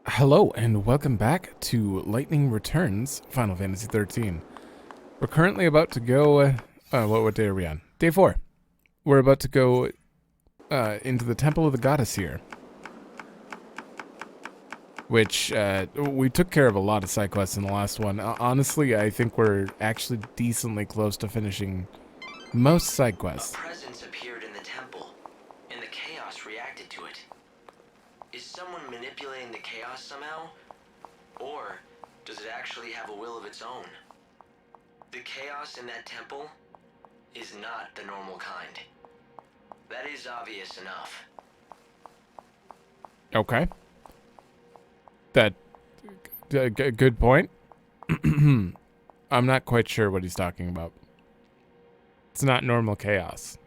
Hello and welcome back to Lightning Returns Final Fantasy XIII. We're currently about to go, what day are we on? Day 4. We're about to go into the Temple of the Goddess here. Which, we took care of a lot of side quests in the last one. Honestly, I think we're actually decently close to finishing most side quests. A presence appeared in the temple, and the chaos reacted to it. Is someone manipulating the chaos somehow? Or does it actually have a will of its own? The chaos in that temple is not the normal kind. That is obvious enough. Okay. Good point. I'm not quite sure what he's talking about. It's not normal chaos.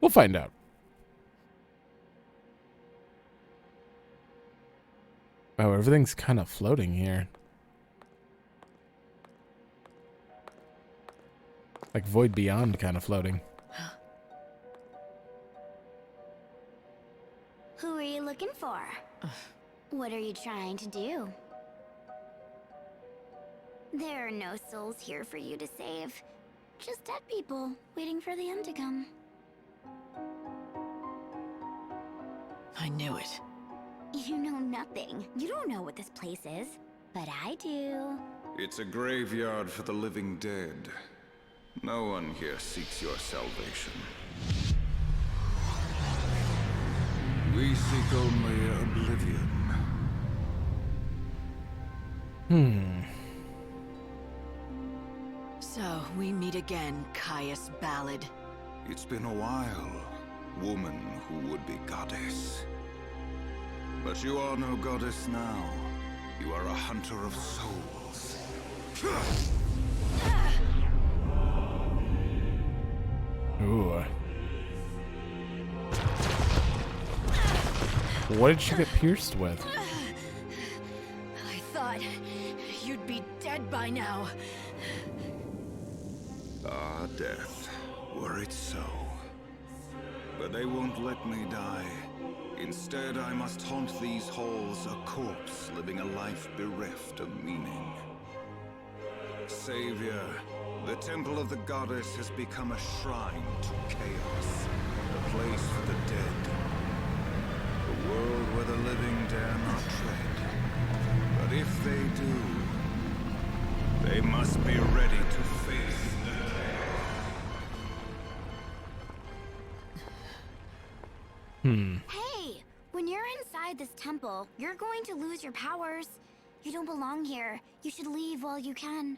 We'll find out. Oh, everything's kind of floating here. Like Void Beyond kind of floating. Who are you looking for? What are you trying to do? There are no souls here for you to save. Just dead people waiting for the end to come. I knew it. You know nothing. You don't know what this place is. But I do. It's a graveyard for the living dead. No one here seeks your salvation. We seek only oblivion. So, we meet again, Caius Ballad. It's been a while, woman who would be goddess. But you are no goddess now. You are a hunter of souls. Ooh. What did she get pierced with? I thought you'd be dead by now. Ah, death. Were it so. But they won't let me die. Instead, I must haunt these halls, a corpse living a life bereft of meaning. Savior, the Temple of the Goddess has become a shrine to chaos, a place for the dead. A world where the living dare not tread. But if they do, they must be ready to face the Hey! When you're inside this temple, you're going to lose your powers. You don't belong here. You should leave while you can.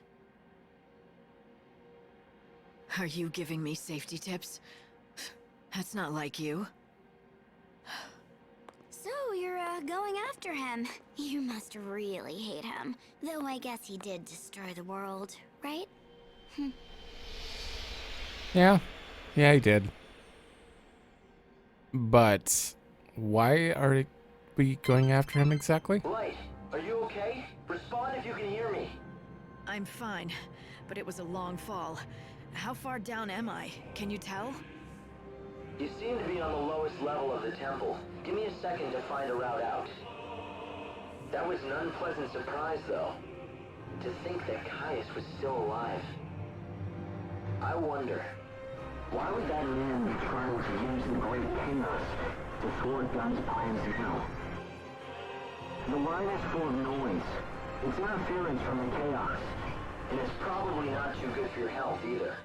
Are you giving me safety tips? That's not like you. So you're going after him. You must really hate him. Though I guess he did destroy the world, right? Yeah, he did. But why are we going after him exactly? Light, are you okay? Respond if you can hear me. I'm fine, but it was a long fall. How far down am I? Can you tell? You seem to be on the lowest level of the temple. Give me a second to find a route out. That was an unpleasant surprise, though. To think that Caius was still alive. I wonder, why would that man be trying to use the great chaos to thwart God's plans now? The line is full of noise. It's interference from the chaos. And it's probably not too good for your health either.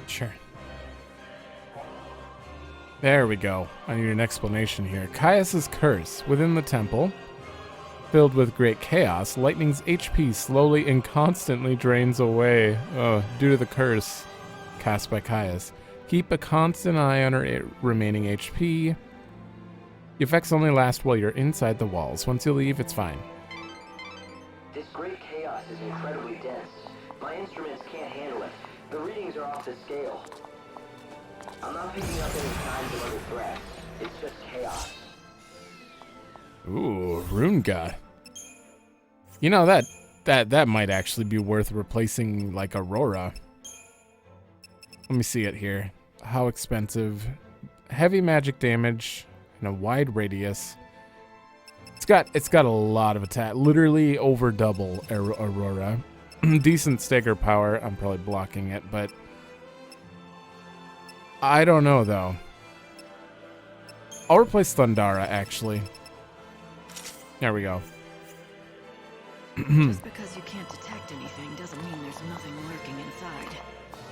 Sure. There we go. I need an explanation here. Caius's curse. Within the temple, filled with great chaos, Lightning's HP slowly and constantly drains away due to the curse cast by Caius. Keep a constant eye on her remaining HP. The effects only last while you're inside the walls. Once you leave, it's fine. This great chaos is incredibly dense. My instruments can't handle it. The readings are off the scale. I'm not picking up any signs of other threats. It's just chaos. Ooh, Runga. You know, that might actually be worth replacing, like, Aurora. Let me see it here. How expensive? Heavy magic damage and a wide radius. It's got a lot of attack. Literally over double Aurora. Decent stagger power. I'm probably blocking it, but I don't know though. I'll replace Thundara actually. There we go. Just because you can't detect anything doesn't mean there's nothing lurking inside.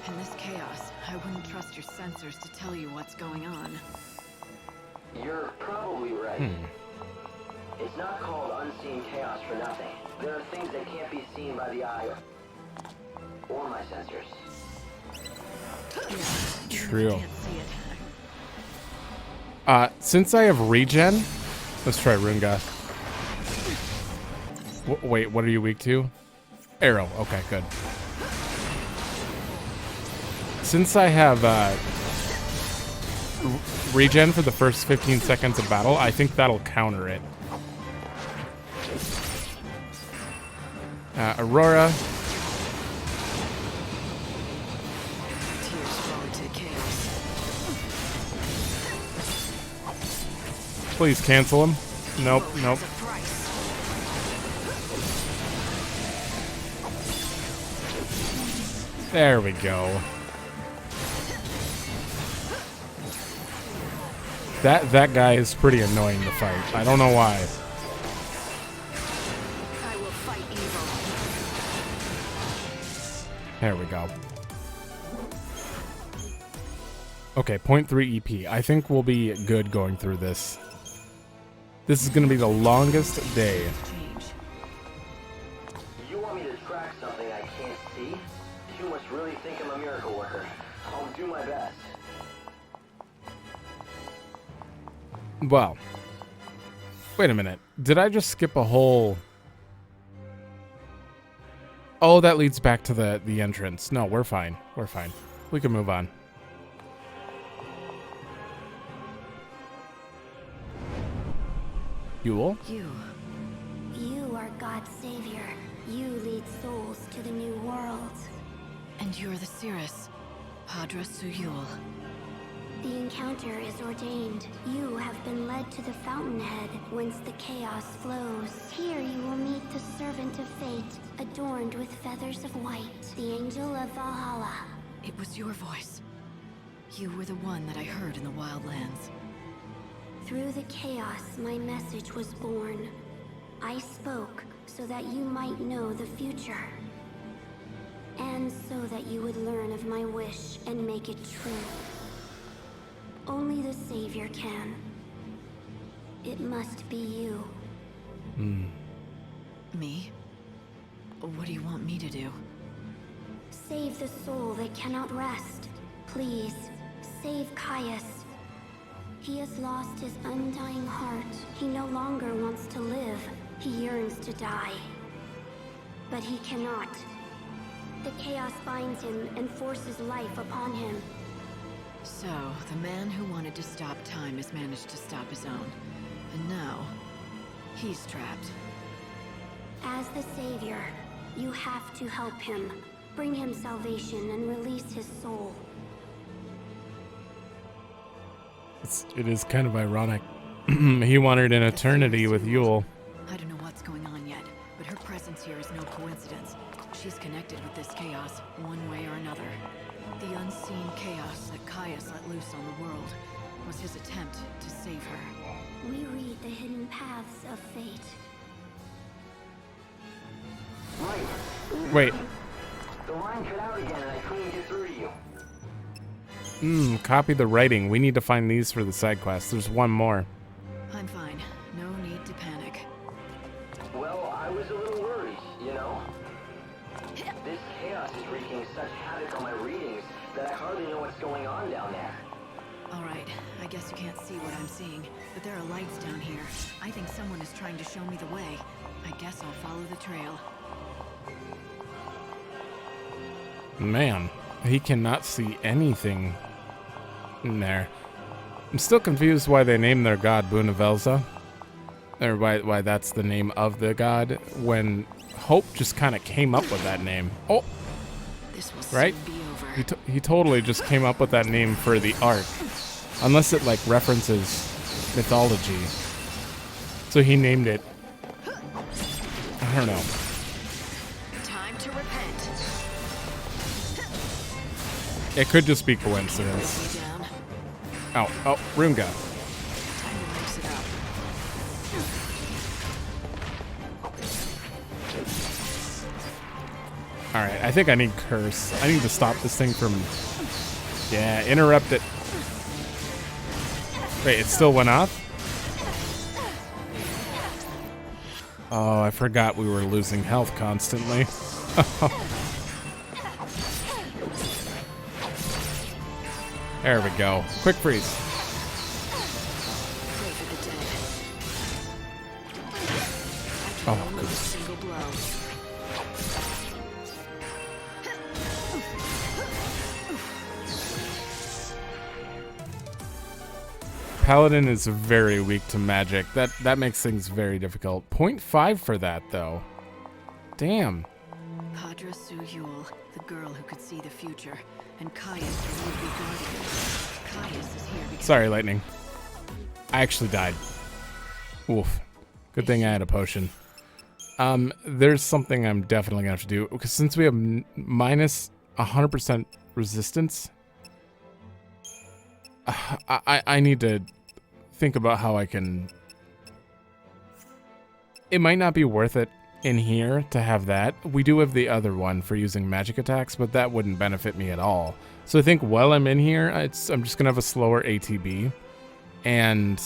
In this chaos, I wouldn't trust your sensors to tell you what's going on. You're probably right. It's not called unseen chaos for nothing. There are things that can't be seen by the eye or my sensors. True. Can't see it. Since I have regen, let's try Runga. Wait, what are you weak to? Arrow. Okay, good. Since I have regen for the first 15 seconds of battle, I think that'll counter it. Aurora. Tears fall into chaos. Please cancel him. Nope, nope. There's a price. There we go. That guy is pretty annoying to fight. I don't know why. I will fight evil. There we go. Okay, 0.3 EP. I think we'll be good going through this. This is going to be the longest day. Change. You want me to track something I can't see? You must really think I'm a miracle worker. I'll do my best. Well, wait a minute. Did I just skip a whole... Oh, that leads back to the entrance. No, we're fine. We're fine. We can move on. Yule? You are God's savior. You lead souls to the new world. And you're the Cirrus, Padra Suyul. The encounter is ordained. You have been led to the fountainhead, whence the chaos flows. Here you will meet the servant of fate, adorned with feathers of white, the angel of Valhalla. It was your voice. You were the one that I heard in the wildlands. Through the chaos, my message was born. I spoke so that you might know the future. And so that you would learn of my wish and make it true. Only the Savior can. It must be you. Me? What do you want me to do? Save the soul that cannot rest. Please, save Caius. He has lost his undying heart. He no longer wants to live. He yearns to die. But he cannot. The chaos binds him and forces life upon him. So, the man who wanted to stop time has managed to stop his own. And now, he's trapped. As the Savior, you have to help him. Bring him salvation and release his soul. It is kind of ironic. He wanted an eternity with Yule. I don't know what's going on yet, but her presence here is no coincidence. She's connected with this chaos, one way or another. The unseen chaos that Caius let loose on the world was his attempt to save her. We read the hidden paths of fate. Right. Wait. The line cut out again and I couldn't get through to you. Copy the writing. We need to find these for the side quest. There's one more. I'm fine. No need to panic. Well, I was a little worried, you know? This chaos is wreaking such havoc on my readings that I hardly know what's going on down there. Alright, I guess you can't see what I'm seeing, but there are lights down here. I think someone is trying to show me the way. I guess I'll follow the trail. Man, he cannot see anything in there. I'm still confused why they named their god Bunavelza. Or why that's the name of the god, when Hope just kind of came up with that name. Oh, This will right? soon be over. over. He totally just came up with that name for the arc. Unless it, like, references mythology. So he named it... I don't know. Time to repent. It could just be coincidence. Lay down. Oh, Roomga. Time to mix it up. Alright, I think I need Curse. I need to stop this thing from... Yeah, interrupt it. Wait, it still went off? Oh, I forgot we were losing health constantly. There we go. Quick freeze. Pray for the dead. Oh, Only good. a single blow. Paladin is very weak to magic. That makes things very difficult. 0.5 for that, though. Damn. Padra Suyul, the girl who could see the future, and Caius, the would-be guardian. Caius is here because Sorry, Lightning. I actually died. Oof. Good thing I had a potion. There's something I'm definitely gonna have to do, because since we have minus 100% resistance, I need to think about how I can... It might not be worth it in here to have that. We do have the other one for using magic attacks, but that wouldn't benefit me at all. So I think while I'm in here, I'm just gonna have a slower ATB, and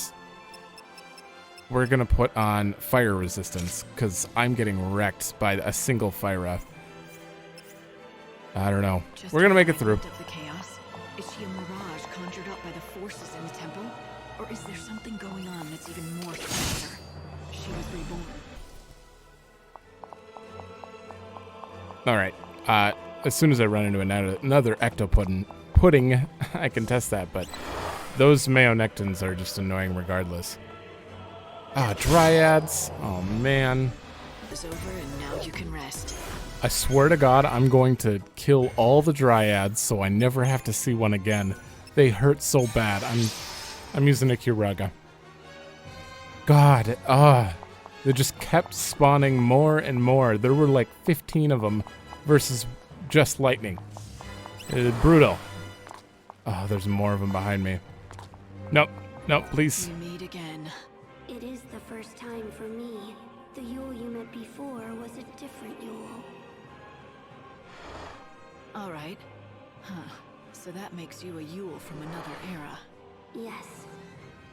we're gonna put on fire resistance, because I'm getting wrecked by a single Fyra. I don't know. just We're gonna a make it through. fragment of the chaos. Is she a mirage conjured up by the forces in the temple? Or is there something going on that's even more sinister? She was reborn. All right. As soon as I run into another ecto-pudding, I can test that, but those Mayonectins are just annoying regardless. Dryads. Oh, man. It's over and now you can rest. I swear to God, I'm going to kill all the Dryads so I never have to see one again. They hurt so bad. I'm using a Kiraga. God, they just kept spawning more and more. There were like 15 of them versus just lightning. Brutal. Oh, there's more of them behind me. Nope, please. We meet again. It is the first time for me. The Yule you met before was a different Yule. All right. Huh. So that makes you a Yule from another era. Yes,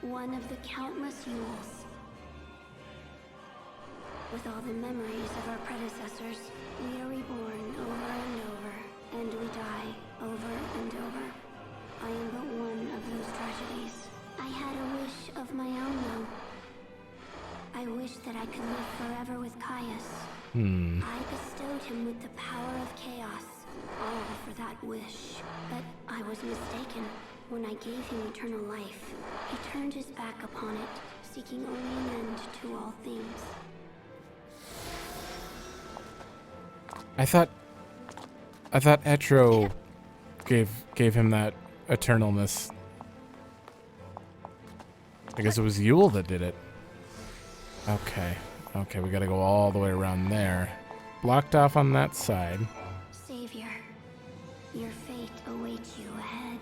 one of the countless Yules. With all the memories of our predecessors, we are reborn over and over, and we die over and over. I am but one of those tragedies. I had a wish of my own, though. I wish that I could live forever with Caius. I bestowed him with the power of chaos, all for that wish. But I was mistaken. When I gave him eternal life, he turned his back upon it, seeking only an end to all things. I thought Etro gave him that eternalness. I guess it was Yule that did it. Okay, we gotta go all the way around there. Blocked off on that side. Savior, your fate awaits you ahead.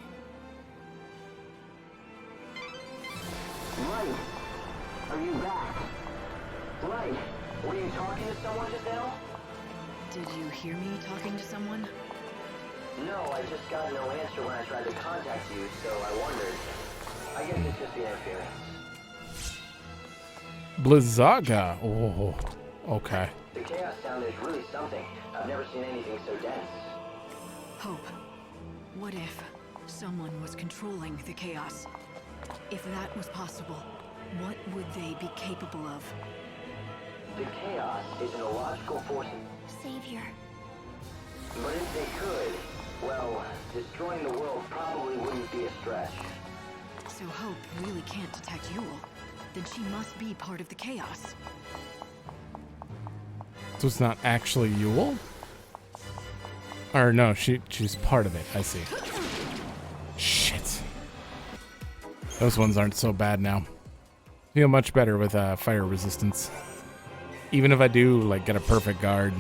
Light! Are you back? Light! Were you talking to someone just now? Did you hear me talking to someone? No, I just got no answer when I tried to contact you, so I wondered. I guess it's just the interference. Blizzaga. Oh, okay. The chaos sound is really something. I've never seen anything so dense. Hope. What if someone was controlling the chaos? If that was possible, what would they be capable of? The chaos is an illogical force, Savior, but if they could, well, destroying the world probably wouldn't be a stretch. So Hope really can't detect Yule. Then she must be part of the chaos. So it's not actually Yule? Or no, she's part of it. I see. Shit. Those ones aren't so bad now. Feel much better with fire resistance. Even if I do like get a perfect guard.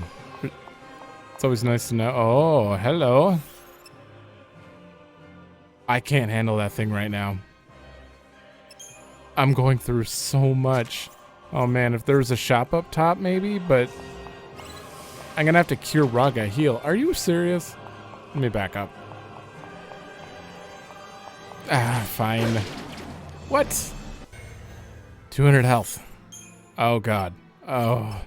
It's always nice to know. Oh, hello. I can't handle that thing right now. I'm going through so much. Oh man, if there was a shop up top maybe, but I'm gonna have to cure Raga heal. Are you serious? Let me back up. Ah, fine. What? 200 health. Oh god. Oh.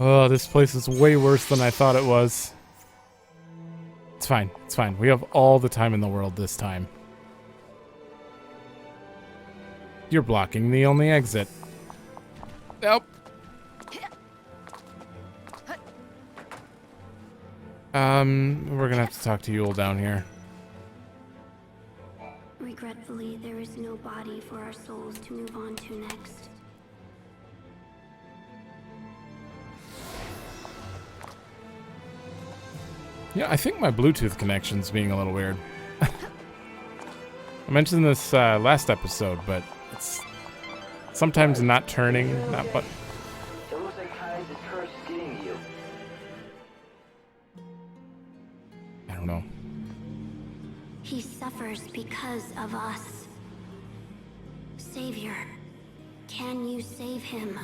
Oh, this place is way worse than I thought it was. It's fine. It's fine. We have all the time in the world this time. You're blocking the only exit. Nope. We're gonna have to talk to Yule down here. Regretfully, there is no body for our souls to move on to next. Yeah, I think my Bluetooth connection's being a little weird. I mentioned this last episode, but it's sometimes not turning, but It looks like Kai's curse is getting to you. I don't know. He suffers because of us. Savior, can you save him?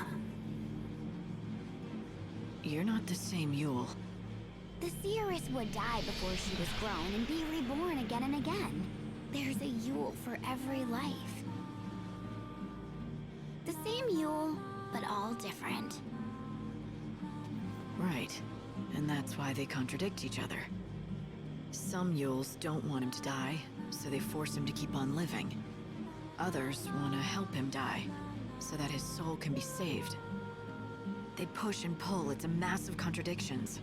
You're not the same Yule. The seeress would die before she was grown and be reborn again and again. There's a Yule for every life. The same Yule, but all different. Right. And that's why they contradict each other. Some Yules don't want him to die, so they force him to keep on living. Others want to help him die, so that his soul can be saved. They push and pull. It's a mass of contradictions.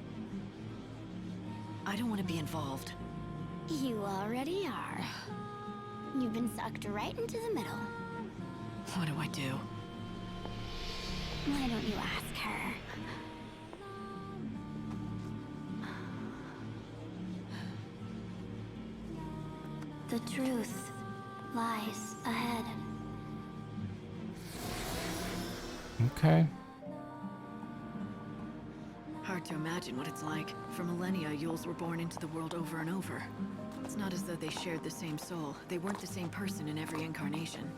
I don't want to be involved. You already are. You've been sucked right into the middle. What do I do? Why don't you ask her? The truth lies ahead. Okay. Hard to imagine what it's like. For millennia, Yules were born into the world over and over. It's not as though they shared the same soul. They weren't the same person in every incarnation.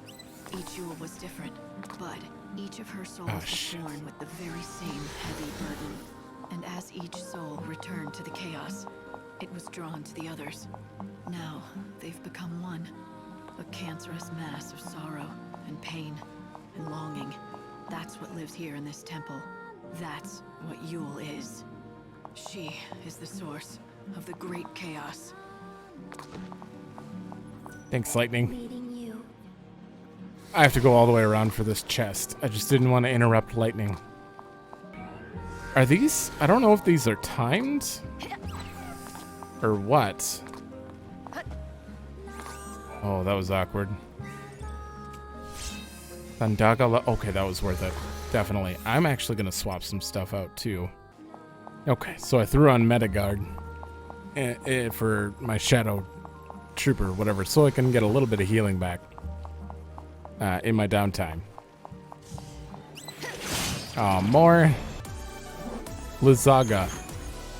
Each Yule was different, but each of her souls was born with the very same heavy burden. And as each soul returned to the chaos, it was drawn to the others. Now, they've become one. A cancerous mass of sorrow and pain and longing. That's what lives here in this temple. That's what Yule is. She is the source of the great chaos. Thanks, Lightning. Leading you. I have to go all the way around for this chest. I just didn't want to interrupt Lightning. Are these? I don't know if these are timed or what. Oh, that was awkward. Sandaga. Okay, that was worth it. Definitely. I'm actually going to swap some stuff out too. Okay, so I threw on Metagard for my Shadow Trooper, whatever, so I can get a little bit of healing back in my downtime. Oh, more Blizzaga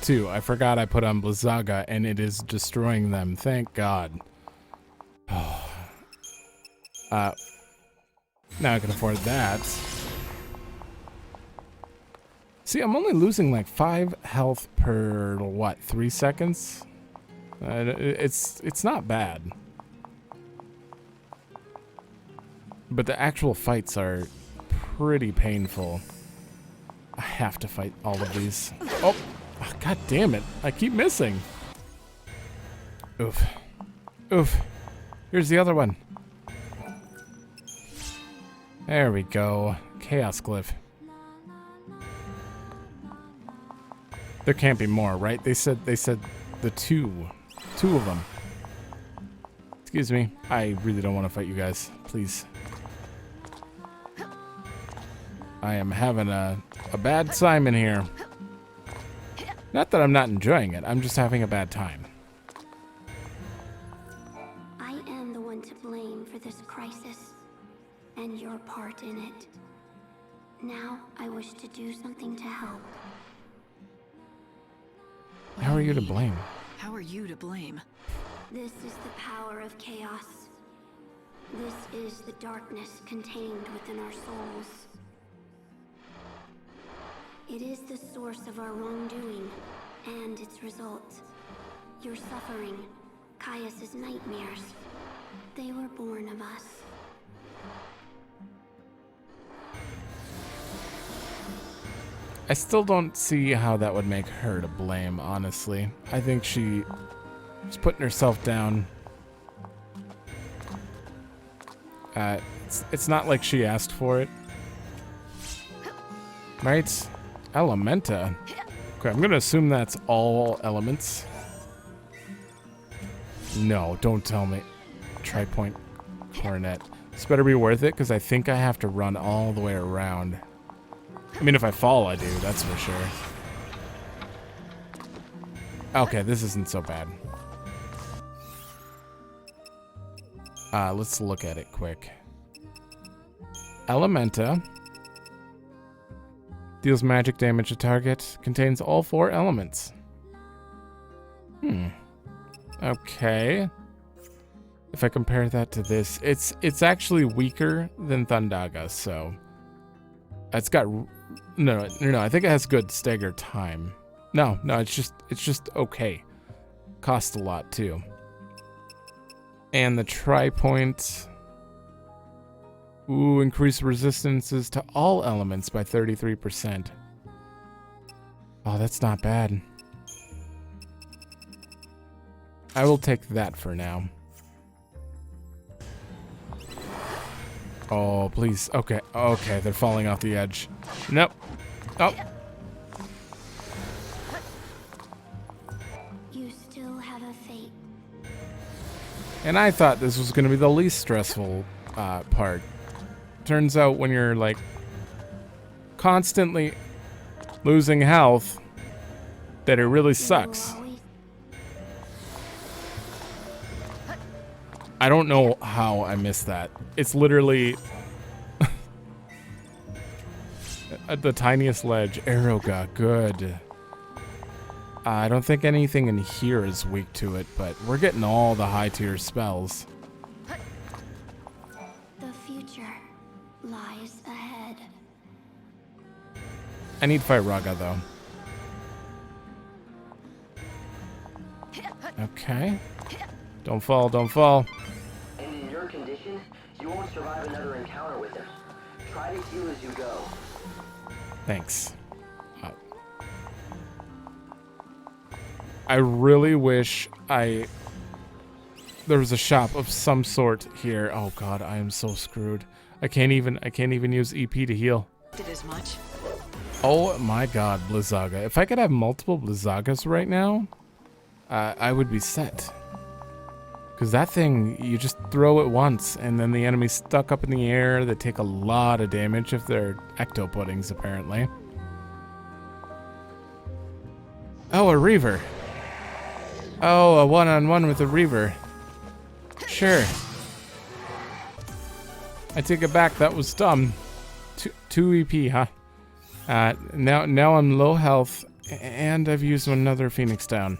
too. I forgot I put on Blizzaga and it is destroying them. Thank God. Now I can afford that. See, I'm only losing like 5 health per, what, 3 seconds? It's not bad. But the actual fights are pretty painful. I have to fight all of these. Oh, god damn it. I keep missing. Oof. Oof. Here's the other one. There we go. Chaos Glyph. There can't be more, right? They said the two of them. Excuse me. I really don't want to fight you guys. Please. I am having a bad Simon here. Not that I'm not enjoying it, I'm just having a bad time. I am the one to blame for this crisis, and your part in it. Now, I wish to do something to help. How are you to blame? How are you to blame? This is the power of chaos. This is the darkness contained within our souls. It is the source of our wrongdoing, and its result. Your suffering, Caius's nightmares. They were born of us. I still don't see how that would make her to blame, honestly. I think she's putting herself down. It's not like she asked for it. Right? Elementa. Okay, I'm gonna assume that's all elements. No, don't tell me. Tri-point cornet. This better be worth it, because I think I have to run all the way around. I mean, if I fall, I do, that's for sure. Okay, this isn't so bad. Let's look at it quick. Elementa. Deals magic damage to target. Contains all 4 elements. Okay. If I compare that to this, it's actually weaker than Thundaga, so... It's got... No, I think it has good stagger time. No, it's just okay. Costs a lot, too. And the tri-point... Ooh, increase resistances to all elements by 33%. Oh, that's not bad. I will take that for now. Oh, please. Okay, they're falling off the edge. Nope. Oh. You still have a fate. And I thought this was going to be the least stressful part. Turns out when you're, like, constantly losing health, that it really sucks. I don't know how I missed that. It's literally at the tiniest ledge. Aeroga, good. I don't think anything in here is weak to it, but we're getting all the high tier spells. The future lies ahead. I need fight Raga though. Okay. Don't fall, don't fall. And in your condition, you won't survive another encounter with him. Try to heal as you go. Thanks. I really wish there was a shop of some sort here. Oh god, I am so screwed. I can't even use EP to heal. Did as much. Oh my god, Blizzaga. If I could have multiple Blizzagas right now, I would be set. Because that thing, you just throw it once, and then the enemy's stuck up in the air. They take a lot of damage if they're ecto-puddings, apparently. Oh, a Reaver. Oh, a one-on-one with a Reaver. Sure. I take it back, that was dumb. 2 EP, huh? Now I'm low health, and I've used another Phoenix down.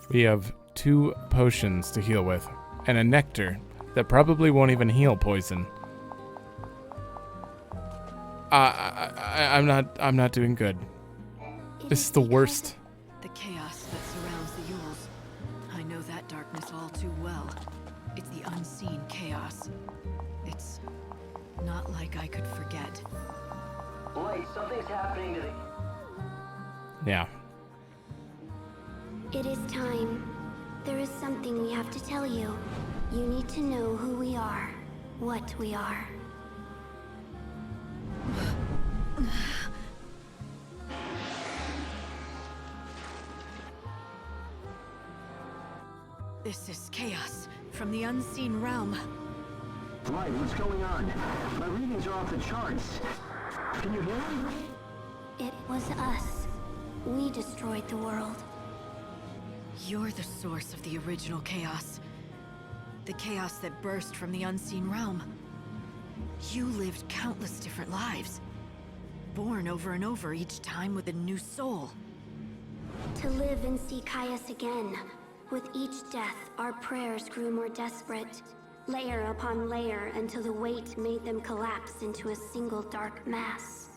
We have 2 potions to heal with, and a nectar that probably won't even heal poison. I'm not doing good. This is the worst. The chaos that surrounds the Yules. I know that darkness all too well. It's the unseen chaos. It's not like I could forget. Light, something's happening to the... Yeah. It is time. There is something we have to tell you. You need to know who we are, what we are. This is chaos from the unseen realm. Right, what's going on? My readings are off the charts. Can you hear me? It was us. We destroyed the world. You're the source of the original chaos. The chaos that burst from the unseen realm. You lived countless different lives. Born over and over, each time with a new soul. To live and see Caius again. With each death, our prayers grew more desperate. Layer upon layer until the weight made them collapse into a single dark mass.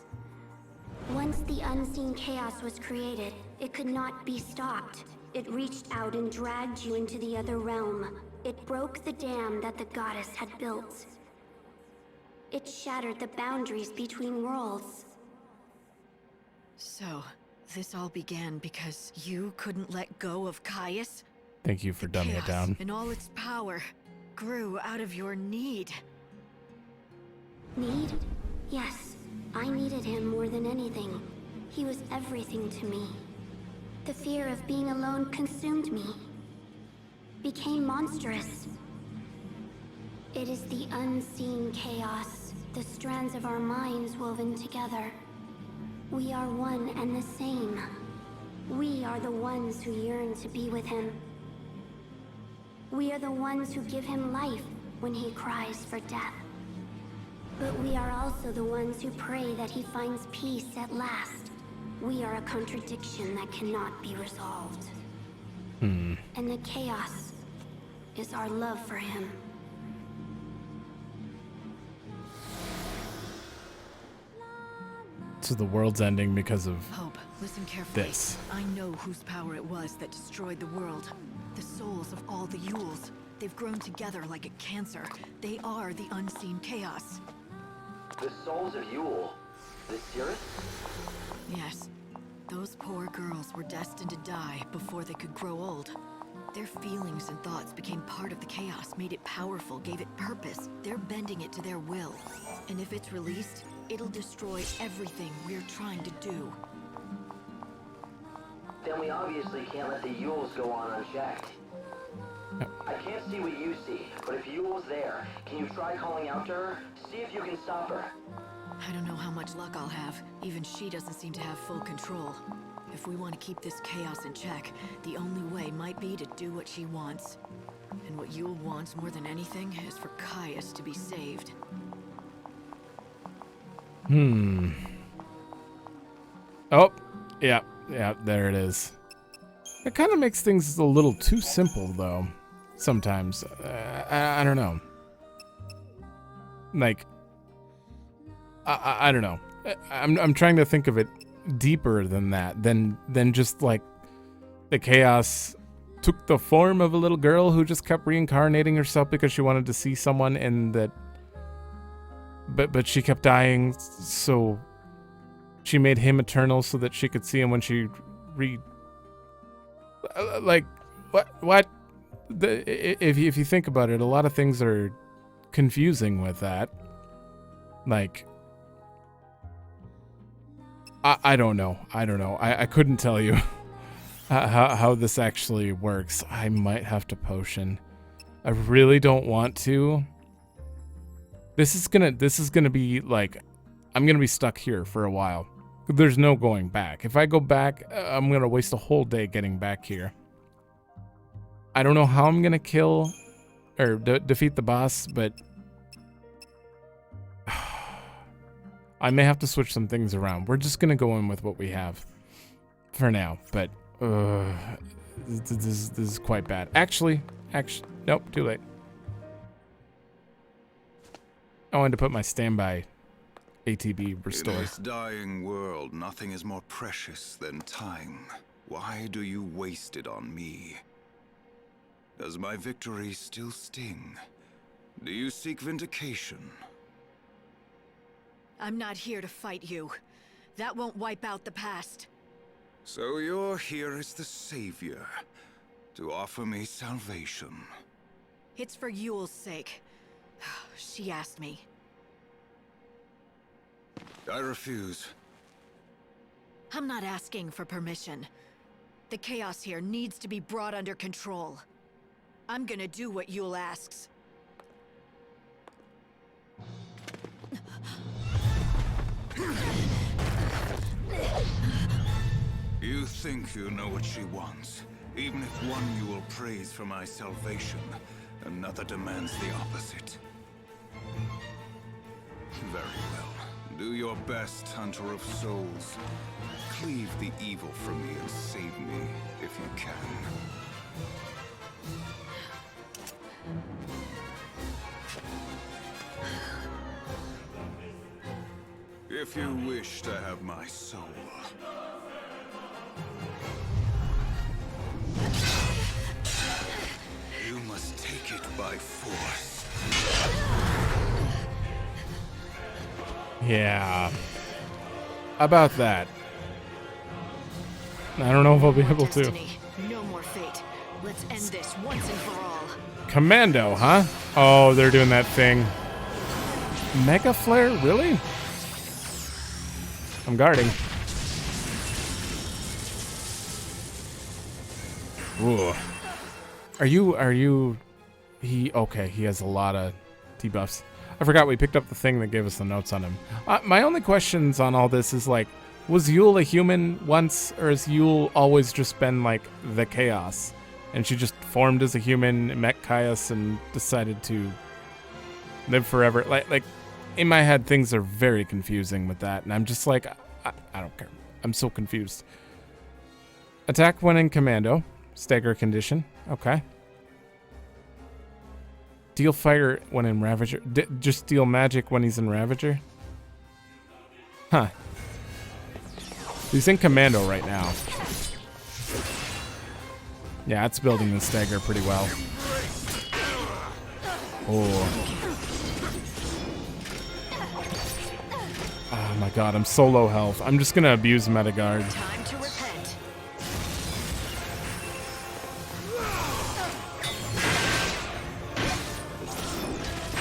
Once the unseen chaos was created, it could not be stopped. It reached out and dragged you into the other realm. It broke the dam that the goddess had built. It shattered the boundaries between worlds. So, this all began because you couldn't let go of Caius? Thank you for dumbing it down. In all its power, grew out of your need. Need? Yes. I needed him more than anything. He was everything to me. The fear of being alone consumed me. Became monstrous. It is the unseen chaos, the strands of our minds woven together. We are one and the same. We are the ones who yearn to be with him. We are the ones who give him life when he cries for death. But we are also the ones who pray that he finds peace at last. We are a contradiction that cannot be resolved. And the chaos is our love for him. So the world's ending because of Hope, listen carefully. this. I know whose power it was that destroyed the world. The souls of all the Yules. They've grown together like a cancer. They are the unseen chaos. The souls of Yule. The Cirrus? Yes. Those poor girls were destined to die before they could grow old. Their feelings and thoughts became part of the chaos, made it powerful, gave it purpose. They're bending it to their will. And if it's released, it'll destroy everything we're trying to do. Then we obviously can't let the Yules go on unchecked. I can't see what you see, but if Yule's there, can you try calling out to her? See if you can stop her. I don't know how much luck I'll have. Even she doesn't seem to have full control. If we want to keep this chaos in check, the only way might be to do what she wants. And what Yule wants more than anything is for Caius to be saved. Oh, yeah, there it is. It kind of makes things a little too simple, though. Sometimes, I don't know. Like, I don't know. I'm trying to think of it deeper than that. Than just like the chaos took the form of a little girl who just kept reincarnating herself because she wanted to see someone, and that. But she kept dying, so she made him eternal so that she could see him when she like what? If you think about it, a lot of things are confusing with that. Like, I don't know. I couldn't tell you how this actually works. I might have to potion. I really don't want to. This is gonna be like, I'm gonna be stuck here for a while. There's no going back. If I go back, I'm gonna waste a whole day getting back here. I don't know how I'm gonna kill or defeat the boss, but I may have to switch some things around. We're just gonna go in with what we have for now, but this is quite bad. Actually, nope, too late. I wanted to put my standby ATB restore. In this dying world, nothing is more precious than time. Why do you waste it on me? Does my victory still sting? Do you seek vindication? I'm not here to fight you. That won't wipe out the past. So you're here as the savior, to offer me salvation. It's for Yule's sake. She asked me. I refuse. I'm not asking for permission. The chaos here needs to be brought under control. I'm gonna do what Yule asks. You think you know what she wants. Even if one you will praise for my salvation, another demands the opposite. Very well. Do your best, Hunter of Souls. Cleave the evil from me and save me, if you can. If you wish to have my soul. You must take it by force. Yeah. About that. I don't know if I'll be able to. Destiny. No more fate. Let's end this once and for all. Commando, huh? Oh, they're doing that thing. Mega Flare? Really? I'm guarding. Ooh. Are you... Okay, he has a lot of debuffs. I forgot we picked up the thing that gave us the notes on him. My only questions on all this is, like, was Yule a human once, or has Yule always just been, like, the Chaos? And she just formed as a human, met Caius, and decided to live forever? Like, in my head, things are very confusing with that, and I'm just like, I don't care. I'm so confused. Attack when in commando. Stagger condition. Okay. Deal fire when in Ravager. Just deal magic when he's in Ravager? Huh. He's in commando right now. Yeah, it's building the stagger pretty well. Oh. Oh my god, I'm so low health. I'm just gonna abuse Metagard. Time to repent.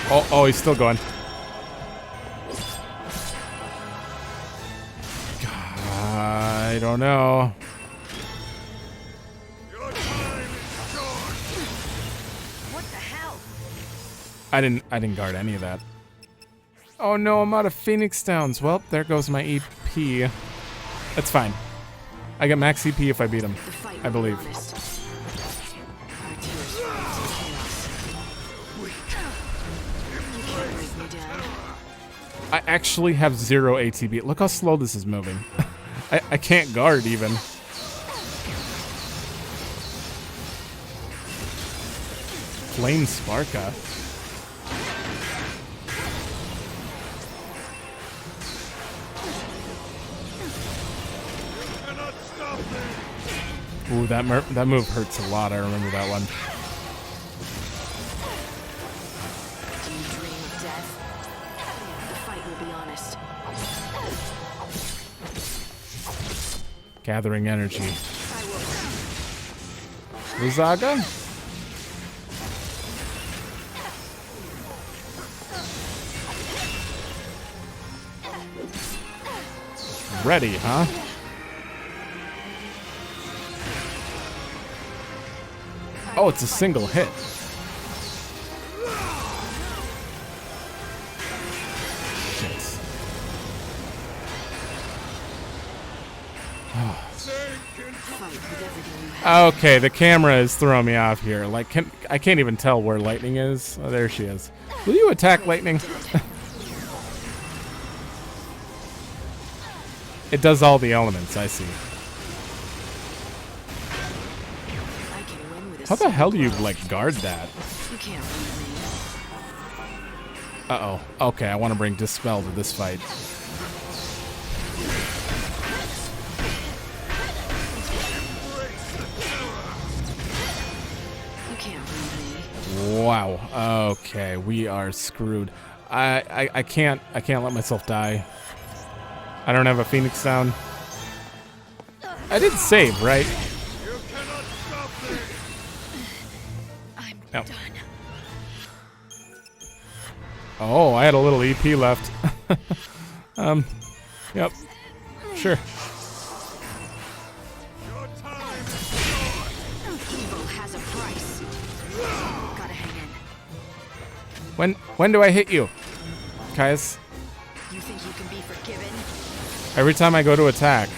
Oh, he's still going. I don't know. What the hell? I didn't guard any of that. Oh no, I'm out of Phoenix Downs. Well, there goes my EP. That's fine. I get max EP if I beat him, I believe. I actually have 0 ATB. Look how slow this is moving. I can't guard even. Flame Sparka. Ooh, that move hurts a lot. I remember that one. Do you dream of death? The fight will be honest. Gathering energy. Luzaga? Ready, huh? Oh, it's a single hit. Shit. Okay, the camera is throwing me off here. Like, I can't even tell where Lightning is. Oh, there she is. Will you attack Lightning? It does all the elements, I see. How the hell do you, like, guard that? You can't beat me. Uh-oh. Okay, I want to bring Dispel to this fight. You can't beat me. Wow. Okay, we are screwed. I can't let myself die. I don't have a Phoenix down. I did save, right? I'm Yep. done. Oh, I had a little EP left. Yep. Sure. Evil has a price. Gotta hang in. When do I hit you? Caius? You think you can be forgiven? Every time I go to attack.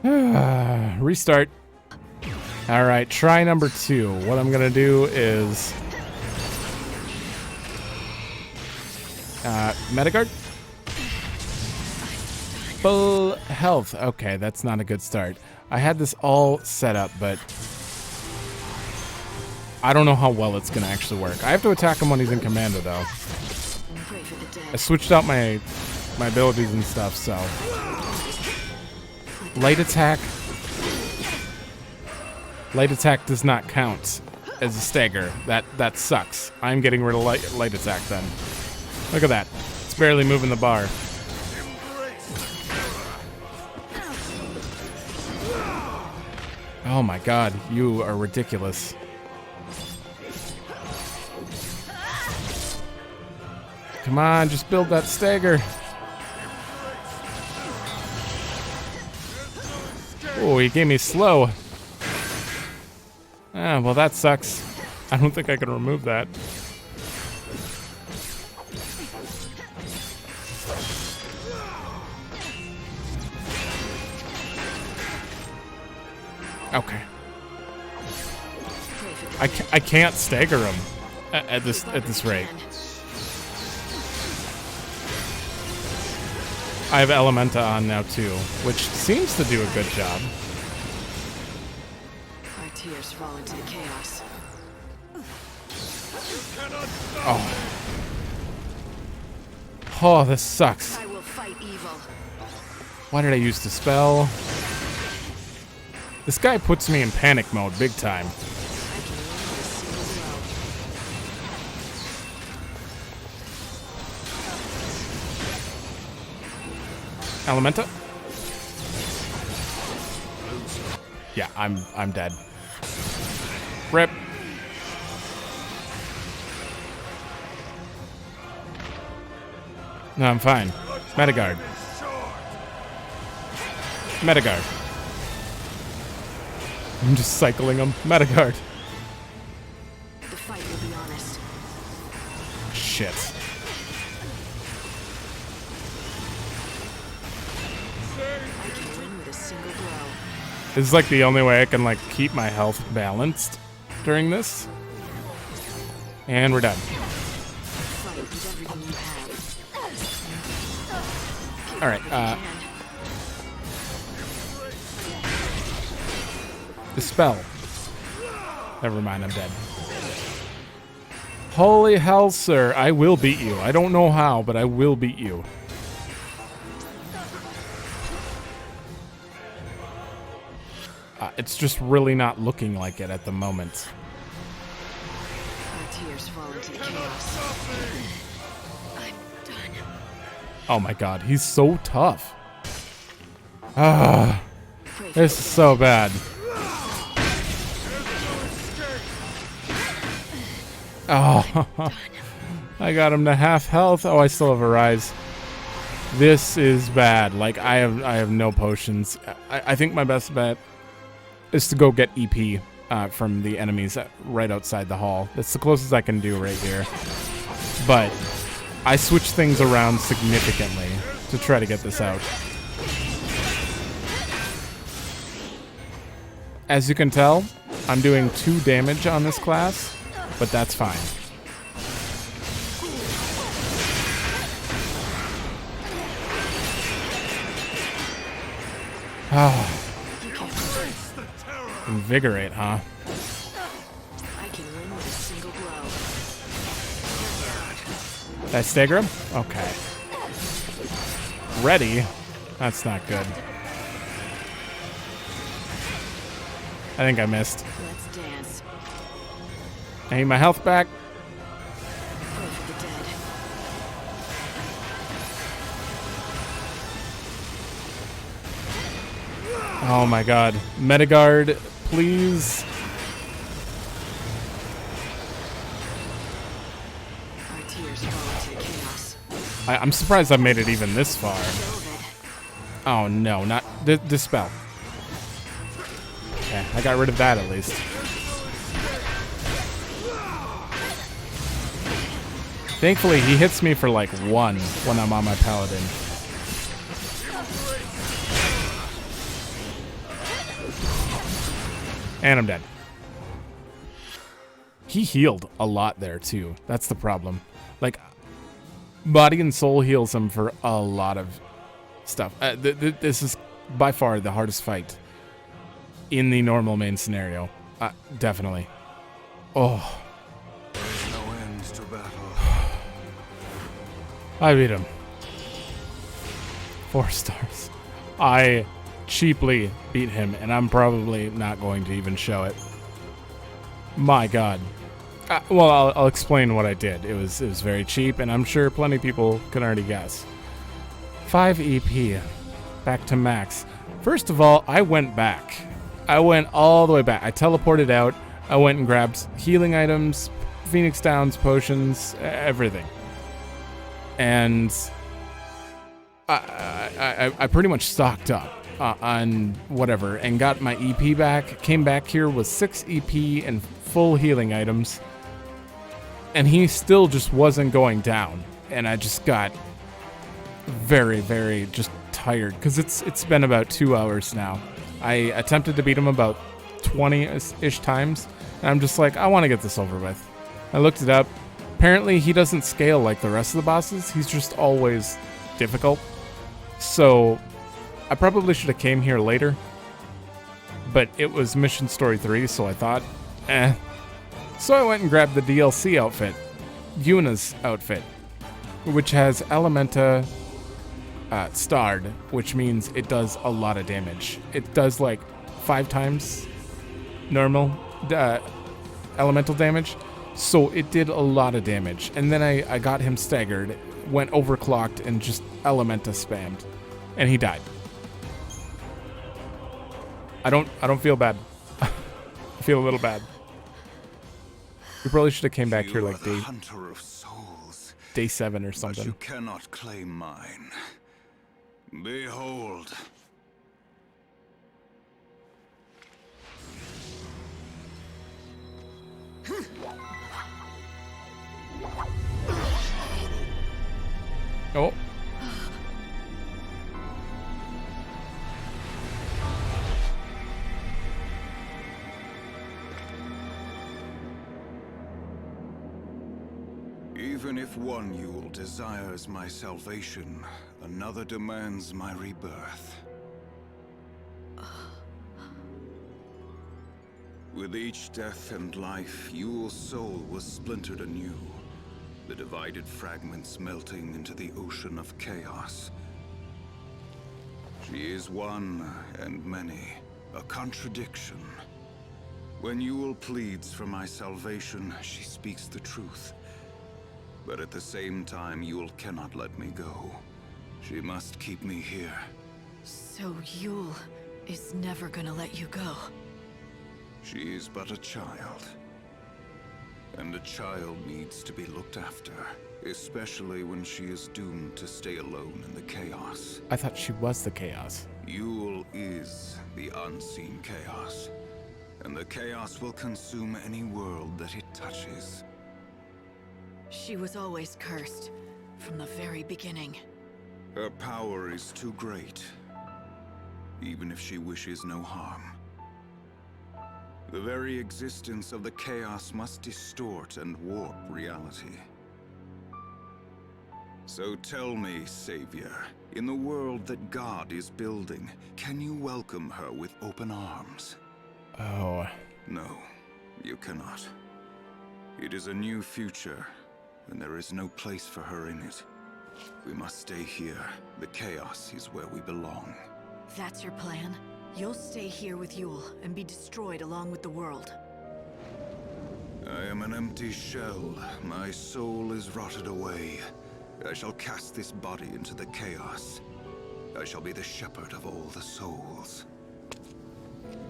Restart. Alright, try number 2. What I'm gonna do is... Metagard? Full health. Okay, that's not a good start. I had this all set up, but... I don't know how well it's gonna actually work. I have to attack him when he's in commando, though. I switched out my abilities and stuff, so... Light attack. Light attack does not count as a stagger. That sucks. I'm getting rid of light attack then. Look at that. It's barely moving the bar. Oh my god, you are ridiculous. Come on, just build that stagger. Oh, he gave me slow. Ah, well that sucks. I don't think I can remove that. Okay. I can't stagger him at this rate. I have Elementa on now too, which seems to do a good job. Our tears fall into the chaos. Oh. Oh, this sucks. I will fight evil. Why did I use the spell? This guy puts me in panic mode big time. Elementa? Yeah, I'm dead. Rip. No, I'm fine. Metagard. Metagard. I'm just cycling them. Metagard. The fight will be honest. Shit. I can win with a single blow. This is like the only way I can like keep my health balanced during this. And we're done. Fight with everything you have. All right. Dispel. Never mind, I'm dead. Holy hell, sir. I will beat you. I don't know how, but I will beat you. It's just really not looking like it at the moment. Our tears fall into the chaos. I'm done. Oh my god, he's so tough. Ah, this is so bad. Oh, I got him to half health. Oh, I still have a rise. This is bad. Like I have no potions. I think my best bet is to go get EP from the enemies right outside the hall. That's the closest I can do right here. But I switched things around significantly to try to get this out. As you can tell, I'm doing 2 damage on this class, but that's fine. Ah. Invigorate, huh? I can win with a single blow. Did I stagger him? Okay. Ready? That's not good. I think I missed. Let's dance. I need my health back. Pray for the dead. Oh my god. Metagard, please. Our tears fall into the chaos. I'm surprised I made it even this far. Oh no, not dispel. Okay, I got rid of that at least. Thankfully, he hits me for like 1 when I'm on my paladin. And I'm dead. He healed a lot there, too. That's the problem. Like, body and soul heals him for a lot of stuff. This is by far the hardest fight in the normal main scenario. Definitely. Oh. There's no end to battle. I beat him. 4 stars. I cheaply beat him, and I'm probably not going to even show it. My God. Well, I'll explain what I did. It was very cheap, and I'm sure plenty of people can already guess. 5 EP. Back to max. First of all, I went back. I went all the way back. I teleported out. I went and grabbed healing items, Phoenix Downs, potions, everything. And I pretty much stocked up on whatever and got my EP back. Came back here with 6 EP and full healing items. And he still just wasn't going down. And I just got very, very just tired. Because it's been about 2 hours now. I attempted to beat him about 20-ish times. And I'm just like, I want to get this over with. I looked it up. Apparently, he doesn't scale like the rest of the bosses. He's just always difficult. So, I probably should have came here later. But it was Mission Story 3, so I thought, So I went and grabbed the DLC outfit, Yuna's outfit, which has Elementa starred, which means it does a lot of damage. It does like 5 times normal elemental damage, so it did a lot of damage. And then I got him staggered, went overclocked, and just Elementa spammed, and he died. I don't feel bad. I feel a little bad. We probably should have came back here like day 7 or something. But you cannot claim mine. Behold. Oh. Even if one Yule desires my salvation, another demands my rebirth. With each death and life, Yule's soul was splintered anew, the divided fragments melting into the ocean of chaos. She is one and many, a contradiction. When Yule pleads for my salvation, she speaks the truth. But at the same time, Yule cannot let me go. She must keep me here. So Yule is never gonna let you go. She is but a child. And a child needs to be looked after, especially when she is doomed to stay alone in the chaos. I thought she was the chaos. Yule is the unseen chaos, and the chaos will consume any world that it touches. She was always cursed, from the very beginning. Her power is too great, even if she wishes no harm. The very existence of the chaos must distort and warp reality. So tell me, Savior, in the world that God is building, can you welcome her with open arms? Oh. No, you cannot. It is a new future, and there is no place for her in it. We must stay here. The chaos is where we belong. That's your plan? You'll stay here with Yule and be destroyed along with the world. I am an empty shell. My soul is rotted away. I shall cast this body into the chaos. I shall be the shepherd of all the souls.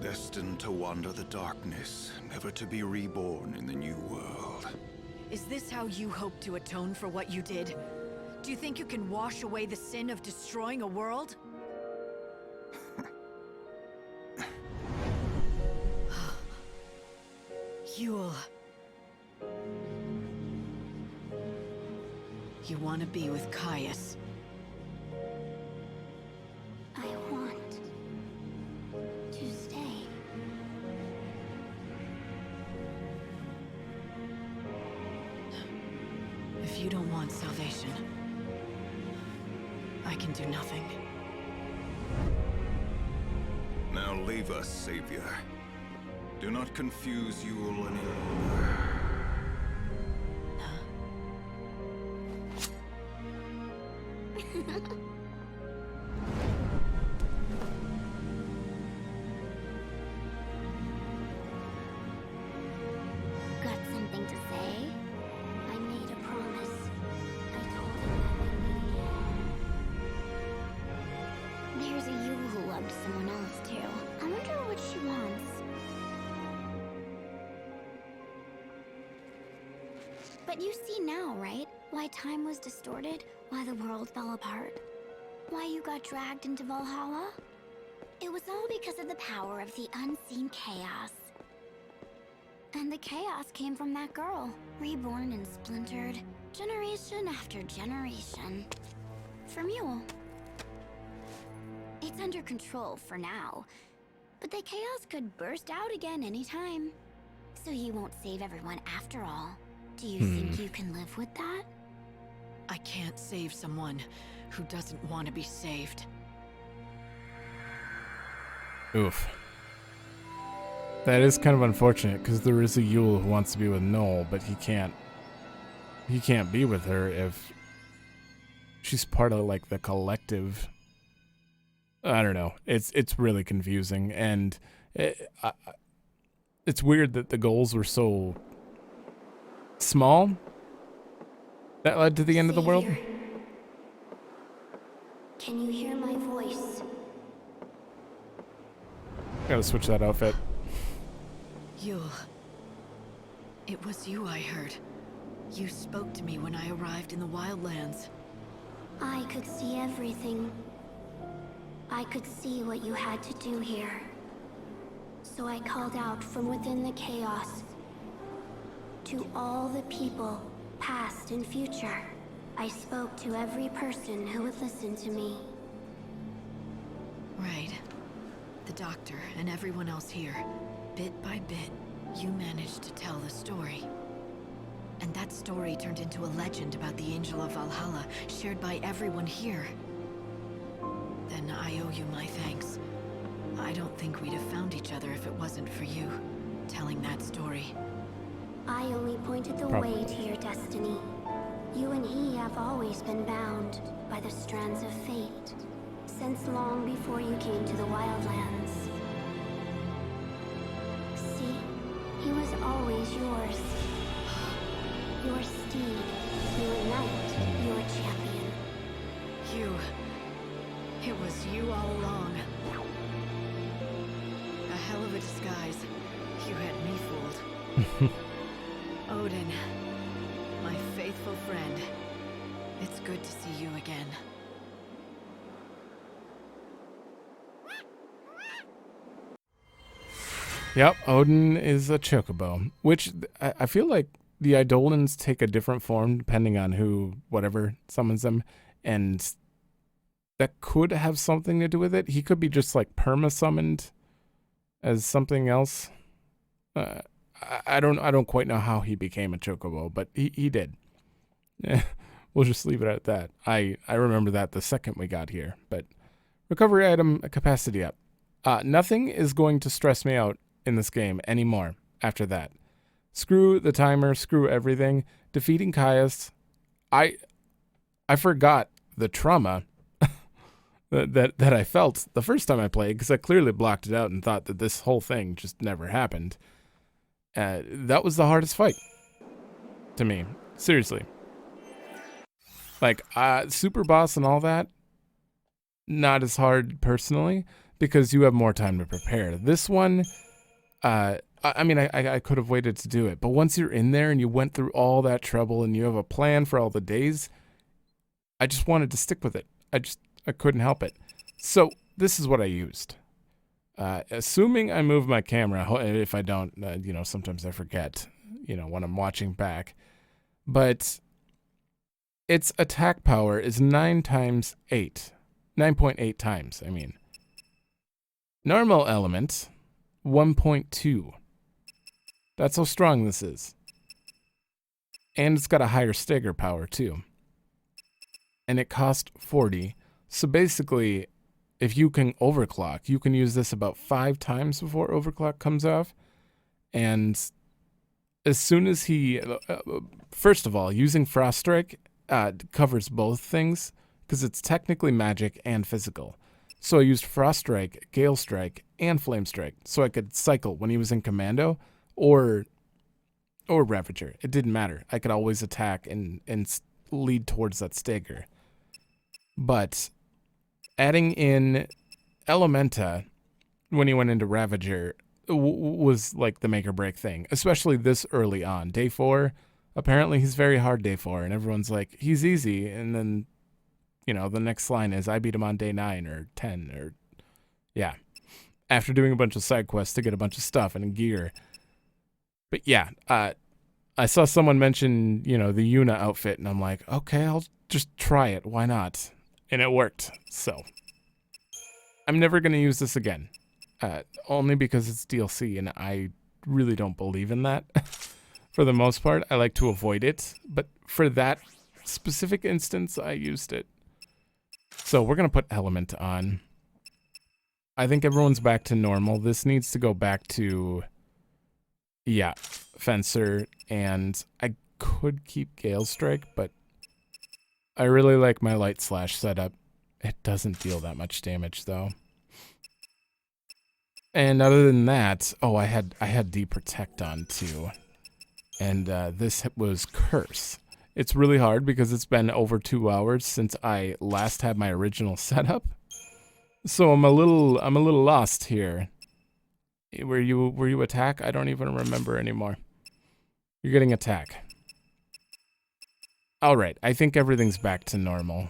Destined to wander the darkness, never to be reborn in the new world. Is this how you hope to atone for what you did? Do you think you can wash away the sin of destroying a world? Yule. You want to be with Caius. I want to stay. you don't want salvation, I can do nothing. Now leave us, Savior. Do not confuse Yule any longer. Got something to say? I made a promise. I told him that we'd meet again. There's a Yule who loved someone else too. I wonder what she wants. But you see now, right? Why time was distorted, why the world fell apart, why you got dragged into Valhalla? It was all because of the power of the unseen chaos. And the chaos came from that girl, reborn and splintered, generation after generation. From Yule. It's under control for now, but the chaos could burst out again anytime. So you won't save everyone after all. Do you think you can live with that? I can't save someone who doesn't want to be saved. Oof. That is kind of unfortunate, because there is a Yule who wants to be with Noel, but he can't be with her if she's part of, like, the collective. I don't know. It's really confusing, and it's weird that the goals were so small. That led to the end of the world. Savior, can you hear my voice? Gotta switch that outfit. Yule. It was you I heard. You spoke to me when I arrived in the Wildlands. I could see everything. I could see what you had to do here. So I called out from within the chaos. To all the people, past and future, I spoke to every person who would listen to me. Right. The doctor and everyone else here. Bit by bit, you managed to tell the story. And that story turned into a legend about the Angel of Valhalla, shared by everyone here. Then I owe you my thanks. I don't think we'd have found each other if it wasn't for you, telling that story. I only pointed the way to your destiny. You and he have always been bound by the strands of fate, since long before you came to the Wildlands. See, he was always yours. Your steed, your knight, your champion. You. It was you all along. A hell of a disguise. You had me fooled. Odin, my faithful friend. It's good to see you again. Yep, Odin is a chocobo, which I feel like the Eidolons take a different form depending on who, whatever, summons them, and that could have something to do with it. He could be just like perma-summoned as something else. I don't quite know how he became a chocobo, but he did. We'll just leave it at that. I remember that the second we got here, but recovery item capacity up. Nothing is going to stress me out in this game anymore after that. Screw the timer, screw everything. Defeating Caius, I forgot the trauma that I felt the first time I played, because I clearly blocked it out and thought that this whole thing just never happened. That was the hardest fight to me. Seriously. Like, Super Boss and all that, not as hard personally, because you have more time to prepare. This one, I mean, I could have waited to do it, but once you're in there and you went through all that trouble and you have a plan for all the days, I just wanted to stick with it. I couldn't help it. So this is what I used. Assuming I move my camera, if I don't, sometimes I forget, when I'm watching back, but its attack power is 9.8 times, I mean. Normal element, 1.2. That's how strong this is. And it's got a higher stagger power too. And it cost 40. So basically, if you can overclock, you can use this about 5 times before overclock comes off. And as soon as he, first of all, using Frost Strike covers both things because it's technically magic and physical. So I used Frost Strike, Gale Strike, and Flame Strike so I could cycle when he was in Commando or Ravager. It didn't matter. I could always attack and lead towards that stagger. But adding in Elementa when he went into Ravager was like the make or break thing, especially this early on. Day 4, apparently he's very hard day 4, and everyone's like, he's easy. And then, you know, the next line is, I beat him on day 9 or 10 or, yeah. After doing a bunch of side quests to get a bunch of stuff and gear. But yeah, I saw someone mention, you know, the Yuna outfit, and I'm like, okay, I'll just try it. Why not? And it worked. So I'm never going to use this again. Only because it's DLC, and I really don't believe in that. For the most part, I like to avoid it. But for that specific instance, I used it. So we're going to put Element on. I think everyone's back to normal. This needs to go back to, yeah, Fencer. And I could keep Gale Strike, but I really like my Light Slash setup. It doesn't deal that much damage, though. And other than that, oh, I had Deep Protect on, too. And this was Curse. It's really hard because it's been over 2 hours since I last had my original setup. So I'm a little lost here. Were you attack? I don't even remember anymore. You're getting attack. All right, I think everything's back to normal.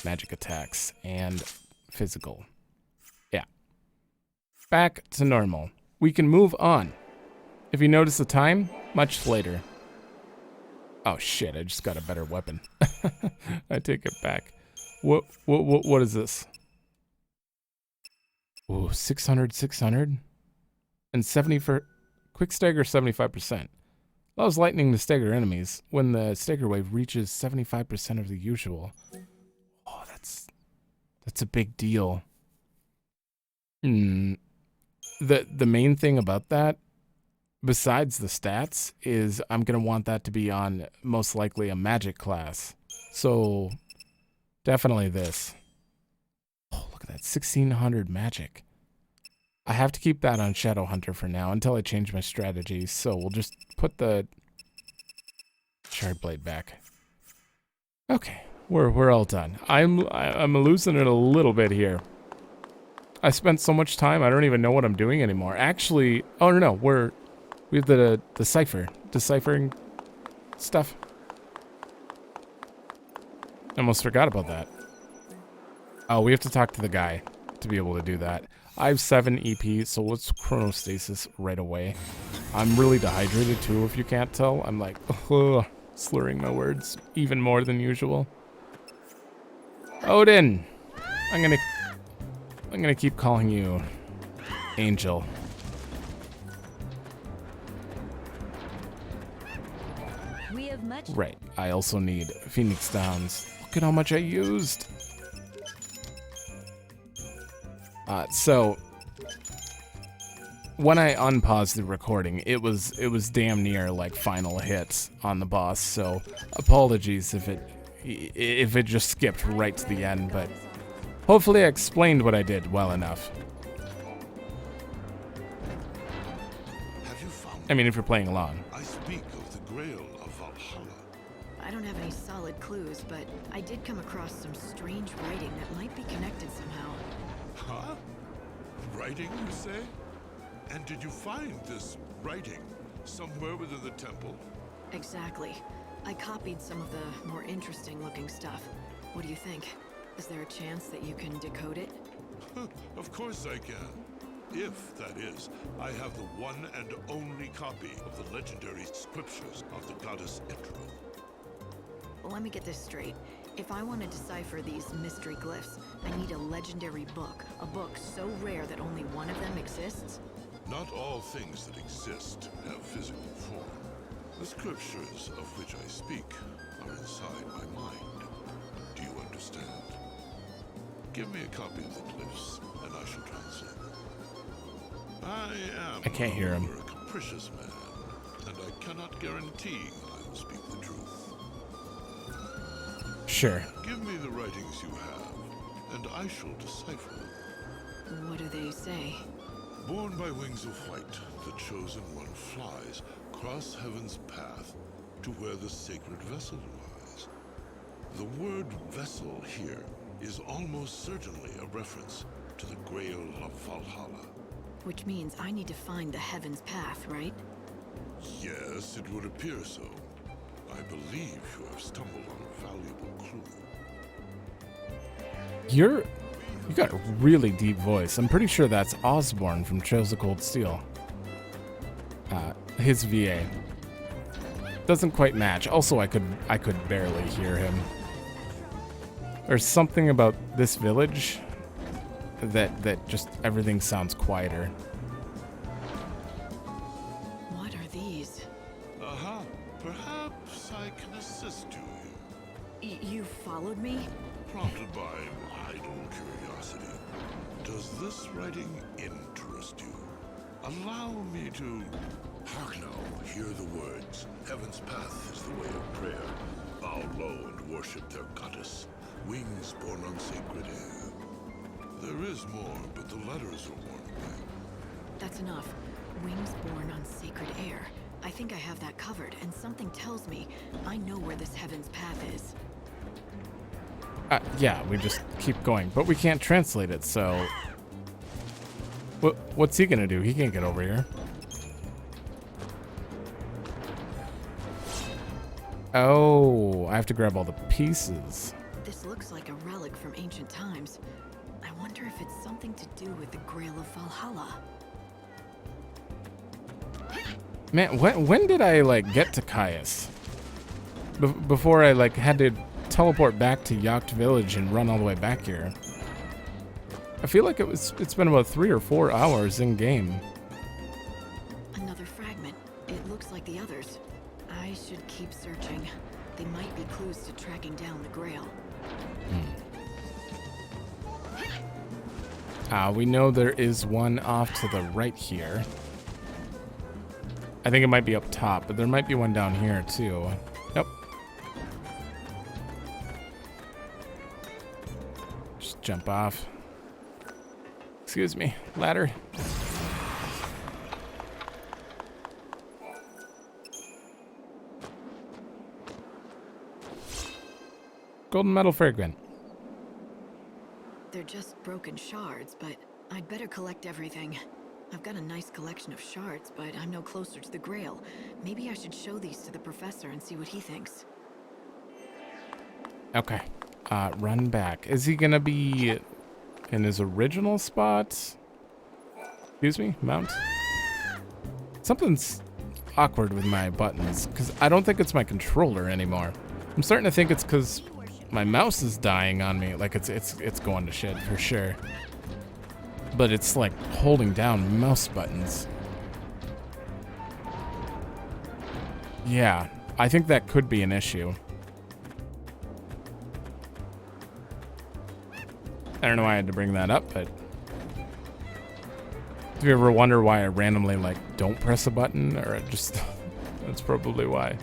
Magic attacks and physical. Yeah. Back to normal. We can move on. If you notice the time, much later. Oh shit, I just got a better weapon. I take it back. What is this? Ooh, 600. And 70 for quick stagger 75%. Allows lightning to stagger enemies when the stagger wave reaches 75% of the usual. Oh, that's a big deal. The main thing about that, besides the stats, is I'm gonna want that to be on most likely a magic class. So definitely this. Oh, look at that, 1600 magic. I have to keep that on Shadow Hunter for now until I change my strategy. So we'll just put the Shard Blade back. Okay, we're all done. I'm losing it a little bit here. I spent so much time, I don't even know what I'm doing anymore. Actually, oh no, we have the deciphering stuff. Almost forgot about that. Oh, we have to talk to the guy to be able to do that. I have 7 EP, so let's chronostasis right away. I'm really dehydrated too, if you can't tell. I'm like, slurring my words even more than usual. Odin! I'm gonna keep calling you Angel. We have much. Right, I also need Phoenix Downs. Look at how much I used! So when I unpaused the recording, it was damn near like final hits on the boss. So apologies if it just skipped right to the end, but hopefully I explained what I did well enough. Have you found I mean, if you're playing along. I speak of the Grail of Valhalla. I don't have any solid clues, but I did come across some strange writing that might be connected somehow. Huh? Writing, you say? And did you find this writing somewhere within the temple? Exactly. I copied some of the more interesting looking stuff. What do you think? Is there a chance that you can decode it? Of course I can. If, that is, I have the one and only copy of the legendary scriptures of the goddess Etro. Let me get this straight. If I want to decipher these mystery glyphs, I need a legendary book. A book so rare that only one of them exists? Not all things that exist have physical form. The scriptures of which I speak are inside my mind. Do you understand? Give me a copy of the glyphs, and I shall translate them. I can't hear him. A capricious man, and I cannot guarantee that I will speak the truth. Sure. Give me the writings you have, and I shall decipher them. What do they say? Born by wings of white, the chosen one flies across heaven's path to where the sacred vessel lies. The word vessel here is almost certainly a reference to the Grail of Valhalla. Which means I need to find the Heaven's Path, right? Yes, it would appear so. I believe you have stumbled on a valuable clue. You got a really deep voice. I'm pretty sure that's Osborne from Trails of Cold Steel. His VA. Doesn't quite match. Also, I could barely hear him. There's something about this village that just everything sounds quieter. What are these? Aha, perhaps I can assist you here. You followed me? Prompted by idle curiosity. Does this writing interest you? Allow me to... Hark now, hear the words. Heaven's path is the way of prayer. Bow low and worship their goddess. Wings born on sacred air. There is more, but the letters are worn away. That's enough. Wings born on sacred air. I think I have that covered, and something tells me I know where this Heaven's Path is. Yeah, we just keep going, but we can't translate it, so... What's he gonna do? He can't get over here. Oh, I have to grab all the pieces. This looks like a relic from ancient times. I wonder if it's something to do with the Grail of Valhalla. Man, when did I, like, get to Caius? Before I, like, had to teleport back to Yacht Village and run all the way back here. I feel like it's been about 3 or 4 hours in game. Another fragment. It looks like the others. I should keep searching. They might be clues to tracking down the Grail. We know there is one off to the right here. I think it might be up top, but there might be one down here too. Yep. Just jump off. Excuse me, ladder. Golden metal fragment. They're just broken shards, but I'd better collect everything. I've got a nice collection of shards, but I'm no closer to the Grail. Maybe I should show these to the professor and see what he thinks. Okay. Run back. Is he gonna be in his original spot? Excuse me? Mount? Something's awkward with my buttons, because I don't think it's my controller anymore. I'm starting to think it's because my mouse is dying on me. Like, it's going to shit for sure. But it's like holding down mouse buttons. Yeah, I think that could be an issue. I don't know why I had to bring that up, but do you ever wonder why I randomly, like, don't press a button? Or it just, that's probably why.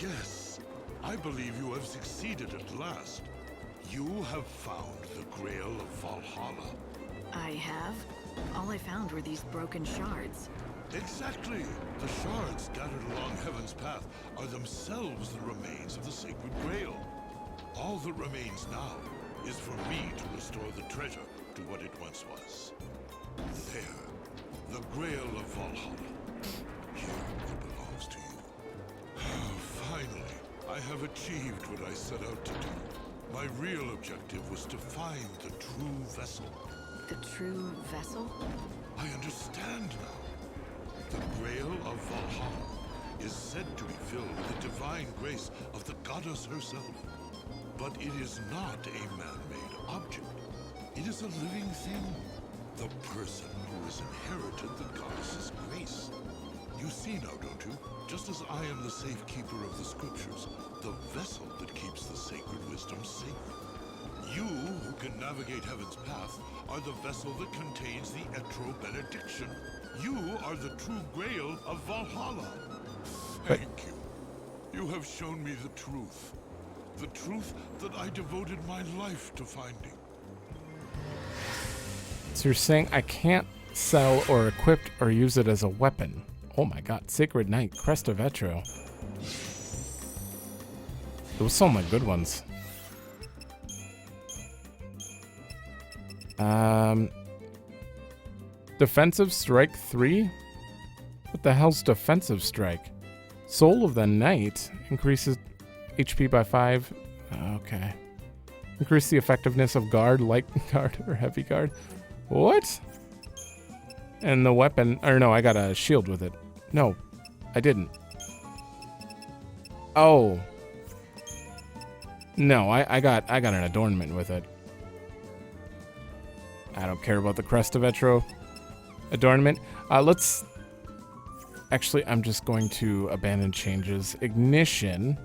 Yes, I believe you have succeeded at last. You have found the Grail of Valhalla. I have? All I found were these broken shards. Exactly. The shards scattered along Heaven's Path are themselves the remains of the sacred Grail. All that remains now is for me to restore the treasure to what it once was. There, the Grail of Valhalla. Here it belongs to you. Finally, I have achieved what I set out to do. My real objective was to find the true vessel. The true vessel? I understand now. The Grail of Valhalla is said to be filled with the divine grace of the goddess herself. But it is not a man-made object. It is a living thing. The person who has inherited the goddess's grace. You see now, don't you? Just as I am the safekeeper of the scriptures, the vessel that keeps the sacred wisdom sacred. You, who can navigate heaven's path, are the vessel that contains the Etro benediction. You are the true grail of Valhalla. Thank you. You have shown me the truth. The truth that I devoted my life to finding. So you're saying I can't sell or equip or use it as a weapon? Oh my god, Sacred Knight, Crest of Etro. Those are some of my good ones. Defensive Strike 3? What the hell's Defensive Strike? Soul of the Knight increases HP by 5. Okay. Increase the effectiveness of guard, light guard, or heavy guard. What? And the weapon, or no, I got a shield with it. No, I didn't. Oh. No, I got an adornment with it. I don't care about the Crest of Etro adornment. Let's... Actually, I'm just going to abandon changes. Ignition.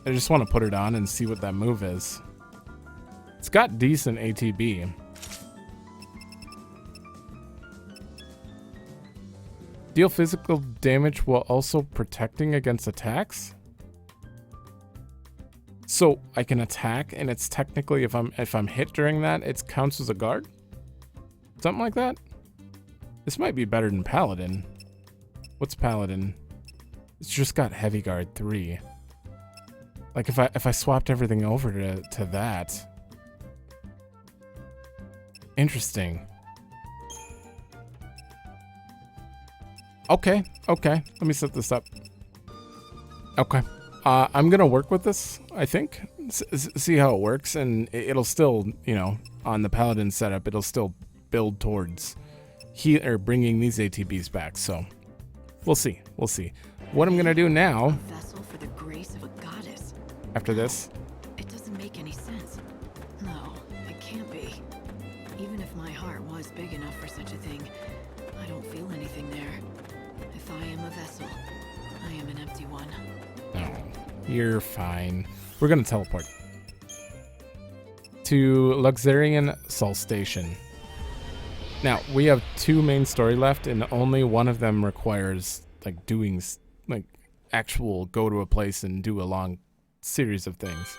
I just want to put it on and see what that move is. It's got decent ATB. Deal physical damage while also protecting against attacks? So I can attack, and it's technically if I'm hit during that, it counts as a guard? Something like that? This might be better than Paladin. What's Paladin? It's just got Heavy Guard 3. Like if I swapped everything over to that. Interesting. Okay. Let me set this up. Okay. I'm gonna work with this, I think. See how it works, and it'll still, you know, on the Paladin setup, it'll still build towards bringing these ATBs back. So we'll see. What I'm gonna do now, A vessel for the grace of a goddess. after this, It doesn't make any sense. No, it can't be. Even if my heart was big enough for such a thing, I don't feel anything there. If I am a vessel, I am an empty one. no, you're fine. We're gonna teleport to Luxurian Sol Station. Now we have 2 main story left, and only one of them requires like doing like actual go to a place and do a long series of things.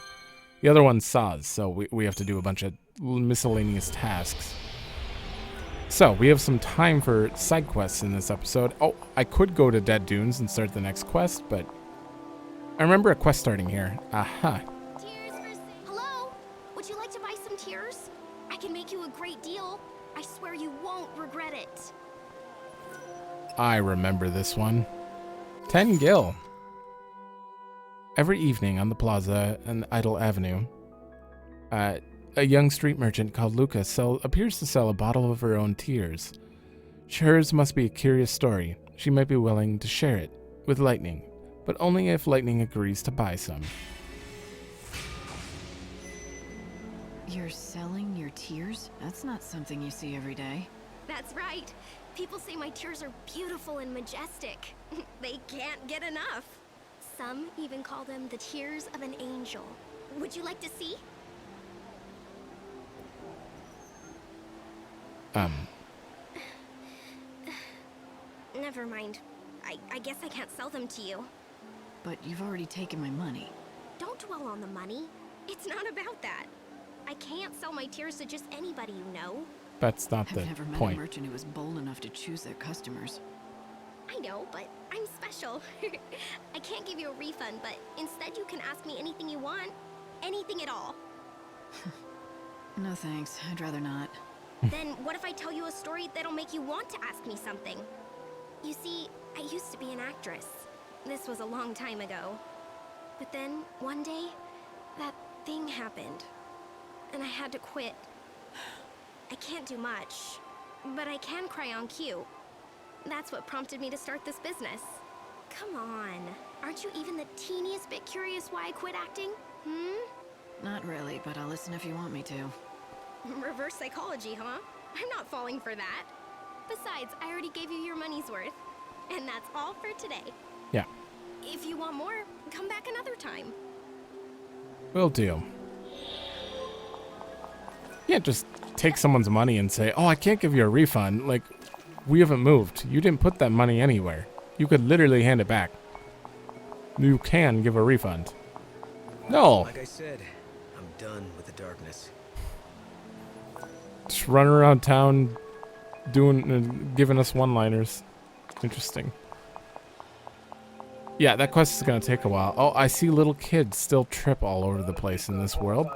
The other one's Saz, so we have to do a bunch of miscellaneous tasks. So we have some time for side quests in this episode. Oh, I could go to Dead Dunes and start the next quest, but I remember a quest starting here. Aha. Tears for Hello? Would you like to buy some tears? I can make you a great deal. I swear you won't regret it. I remember this one. 10 gil. Every evening on the plaza and Idle Avenue, a young street merchant called Luca appears to sell a bottle of her own tears. Hers must be a curious story. She might be willing to share it with Lightning, but only if Lightning agrees to buy some. You're selling your tears? That's not something you see every day. That's right. People say my tears are beautiful and majestic. They can't get enough. Some even call them the tears of an angel. Would you like to see? Never mind. I guess I can't sell them to you. But you've already taken my money. Don't dwell on the money. It's not about that. I can't sell my tears to just anybody you know. That's not the I've never met a point. merchant who was bold enough to choose their customers. I know, but I'm special. I can't give you a refund, but instead you can ask me anything you want. Anything at all. No thanks, I'd rather not. Then what if I tell you a story that'll make you want to ask me something? You see, I used to be an actress. This was a long time ago. But then, one day, that thing happened. And I had to quit. I can't do much, but I can cry on cue. That's what prompted me to start this business. Come on, aren't you even the teeniest bit curious why I quit acting? Not really, but I'll listen if you want me to. Reverse psychology, huh? I'm not falling for that. Besides, I already gave you your money's worth. And that's all for today. Yeah. If you want more, come back another time. Will do. You can't just take someone's money and say, oh, I can't give you a refund. Like, we haven't moved. You didn't put that money anywhere. You could literally hand it back. You can give a refund. No. Like I said, I'm done with the darkness. Just running around town giving us one-liners. Interesting. Yeah, that quest is going to take a while. Oh, I see little kids still trip all over the place in this world.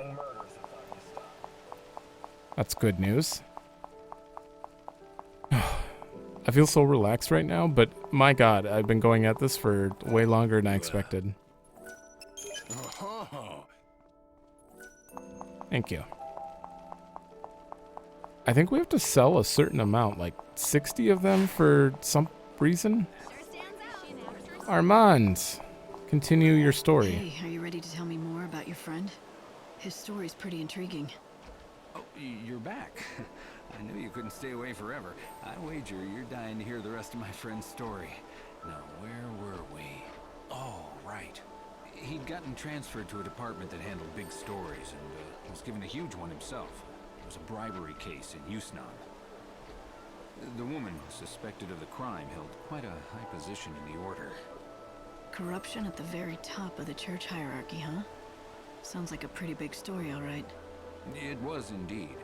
That's good news. I feel so relaxed right now, but my god, I've been going at this for way longer than I expected. Thank you. I think we have to sell a certain amount, like 60 of them for some reason. Armand, continue your story. Hey, are you ready to tell me more about your friend? His story's pretty intriguing. Oh, you're back. I knew you couldn't stay away forever. I wager you're dying to hear the rest of my friend's story. Now, where were we? Oh, right. He'd gotten transferred to a department that handled big stories and was given a huge one himself. It was a bribery case in Yusnan. The woman suspected of the crime held quite a high position in the order. Corruption at the very top of the church hierarchy, huh? Sounds like a pretty big story, all right. It was indeed.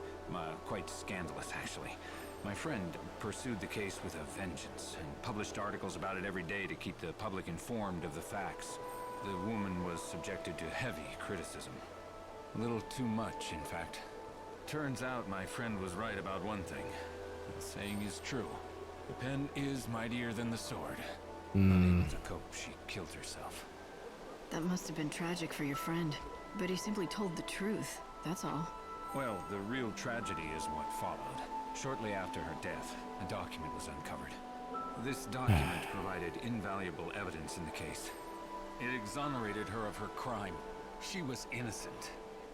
Quite scandalous, actually. My friend pursued the case with a vengeance and published articles about it every day to keep the public informed of the facts. The woman was subjected to heavy criticism. A little too much, in fact. Turns out my friend was right about one thing. The saying is true. The pen is mightier than the sword. Unable to cope, she killed herself. That must have been tragic for your friend. But he simply told the truth, that's all. Well, the real tragedy is what followed. Shortly after her death, a document was uncovered. This document provided invaluable evidence in the case. It exonerated her of her crime. She was innocent.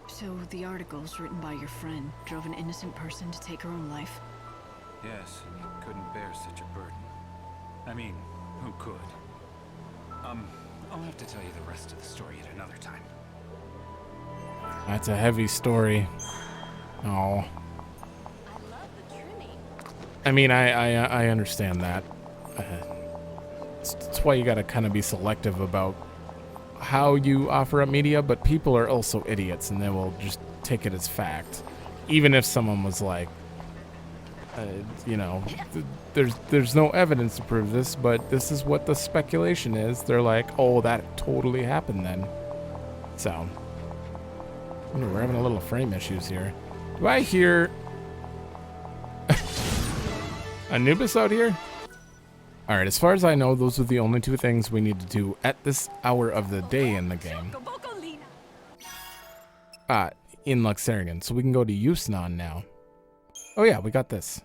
So the articles written by your friend drove an innocent person to take her own life? Yes, and he couldn't bear such a burden. I mean, who could? I'll have to tell you the rest of the story at another time. That's a heavy story. Oh. I mean, I understand that. It's why you gotta kind of be selective about how you offer up media, but people are also idiots and they will just take it as fact. Even if someone was like, you know, there's no evidence to prove this, but this is what the speculation is. They're like, oh, that totally happened then. So, we're having a little frame issues here. Do I hear Anubis out here? Alright, as far as I know, those are the only two things we need to do at this hour of the day in the game. In Luxarian. So we can go to Yusnan now. Oh yeah, we got this.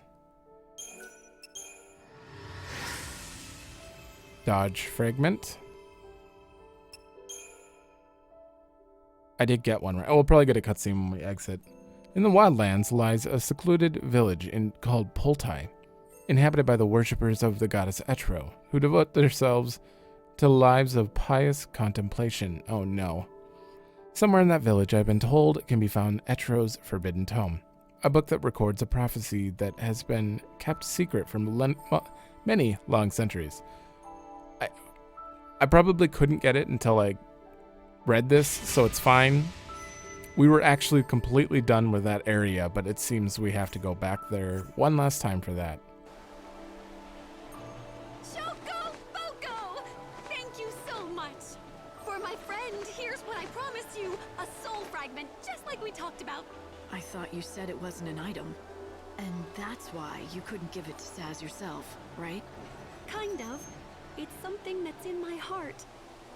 Dodge fragment. I did get one right. Oh, we'll probably get a cutscene when we exit. In the wildlands lies a secluded village called Poltai, inhabited by the worshippers of the goddess Etro, who devote themselves to lives of pious contemplation. Oh no. Somewhere in that village, I've been told, can be found Etro's Forbidden Tome, a book that records a prophecy that has been kept secret from many long centuries. I probably couldn't get it until I read this, so it's fine. We were actually completely done with that area, but it seems we have to go back there one last time for that. Choco Foco! Thank you so much! For my friend, here's what I promised you. A soul fragment, just like we talked about. I thought you said it wasn't an item. And that's why you couldn't give it to Saz yourself, right? Kind of. It's something that's in my heart.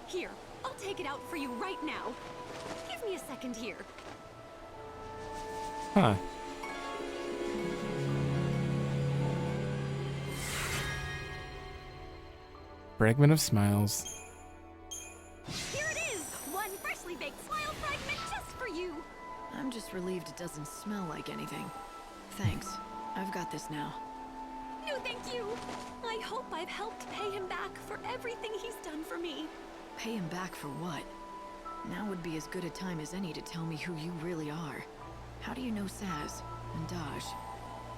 Here, I'll take it out for you right now. Give me a second here. Huh. Fragment of Smiles. Here it is! One freshly baked smile fragment just for you! I'm just just relieved it doesn't smell like anything. Thanks. I've got this now. No, thank you. I hope I've helped pay him back for everything he's done for me. Pay him back for what? Now would be as good a time as any to tell me who you really are. How do you know Saz and Daj?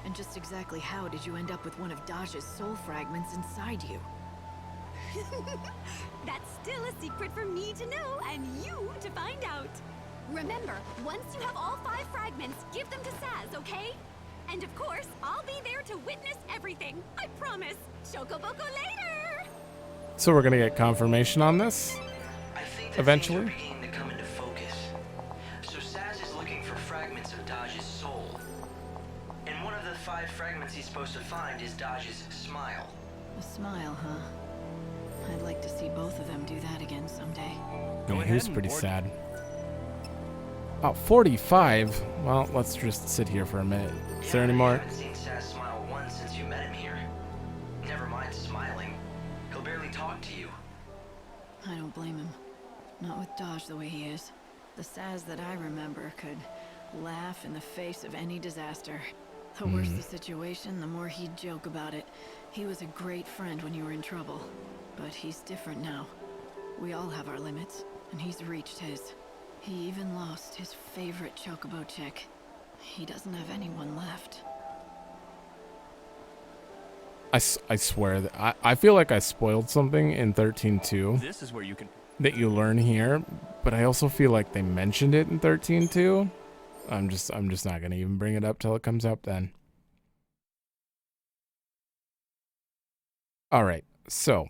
And just exactly how did you end up with one of Daj's soul fragments inside you? That's still a secret for me to know and you to find out. Remember, once you have all 5 fragments, give them to Saz, okay? And of course, I'll be there to witness everything. I promise. Shokoboko later! So we're gonna get confirmation on this? I think that Eventually? things are beginning to come into focus. So Saz is looking for fragments of Daj's soul. And one of the 5 fragments he's supposed to find is Daj's smile. A smile, huh? I'd like to see both of them do that again someday. Yeah, he was pretty sad. Oh, 45? Well, let's just sit here for a minute. Is there any more? I haven't seen Saz smile once since you met him here. Never mind smiling. He'll barely talk to you. I don't blame him. Not with Daj the way he is. The Saz that I remember could laugh in the face of any disaster. The worse the situation, the more he'd joke about it. He was a great friend when you were in trouble. But he's different now. We all have our limits, and he's reached his. He even lost his favorite chocobo chick. He doesn't have anyone left. I swear that I feel like I spoiled something in 13.2 This is where you can. that you learn here, but I also feel like they mentioned it in 13.2. I'm just not gonna even bring it up till it comes up then. All right, so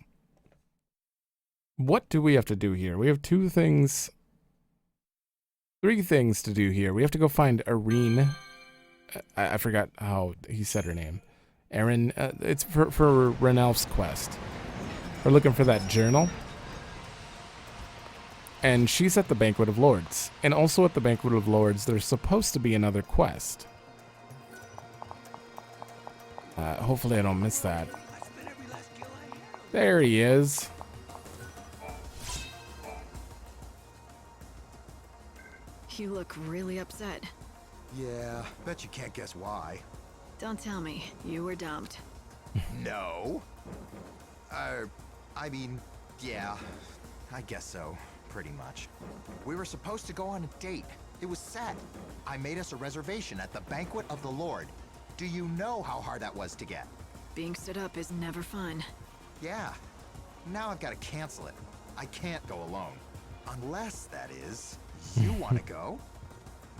what do we have to do here? We have 3 things to do here. We have to go find Irene. I forgot how he said her name. Erin. It's for Renelf's quest. We're looking for that journal. And she's at the Banquet of Lords. And also at the Banquet of Lords, there's supposed to be another quest. Hopefully I don't miss that. There he is. You look really upset. Yeah, bet you can't guess why. Don't tell me. You were dumped. No. I mean, yeah, I guess so. Pretty much. We were supposed to go on a date. It was set. I made us a reservation at the Banquet of the Lord. Do you know how hard that was to get? Being stood up is never fun. Yeah. Now I've got to cancel it. I can't go alone. Unless, that is, you want to go?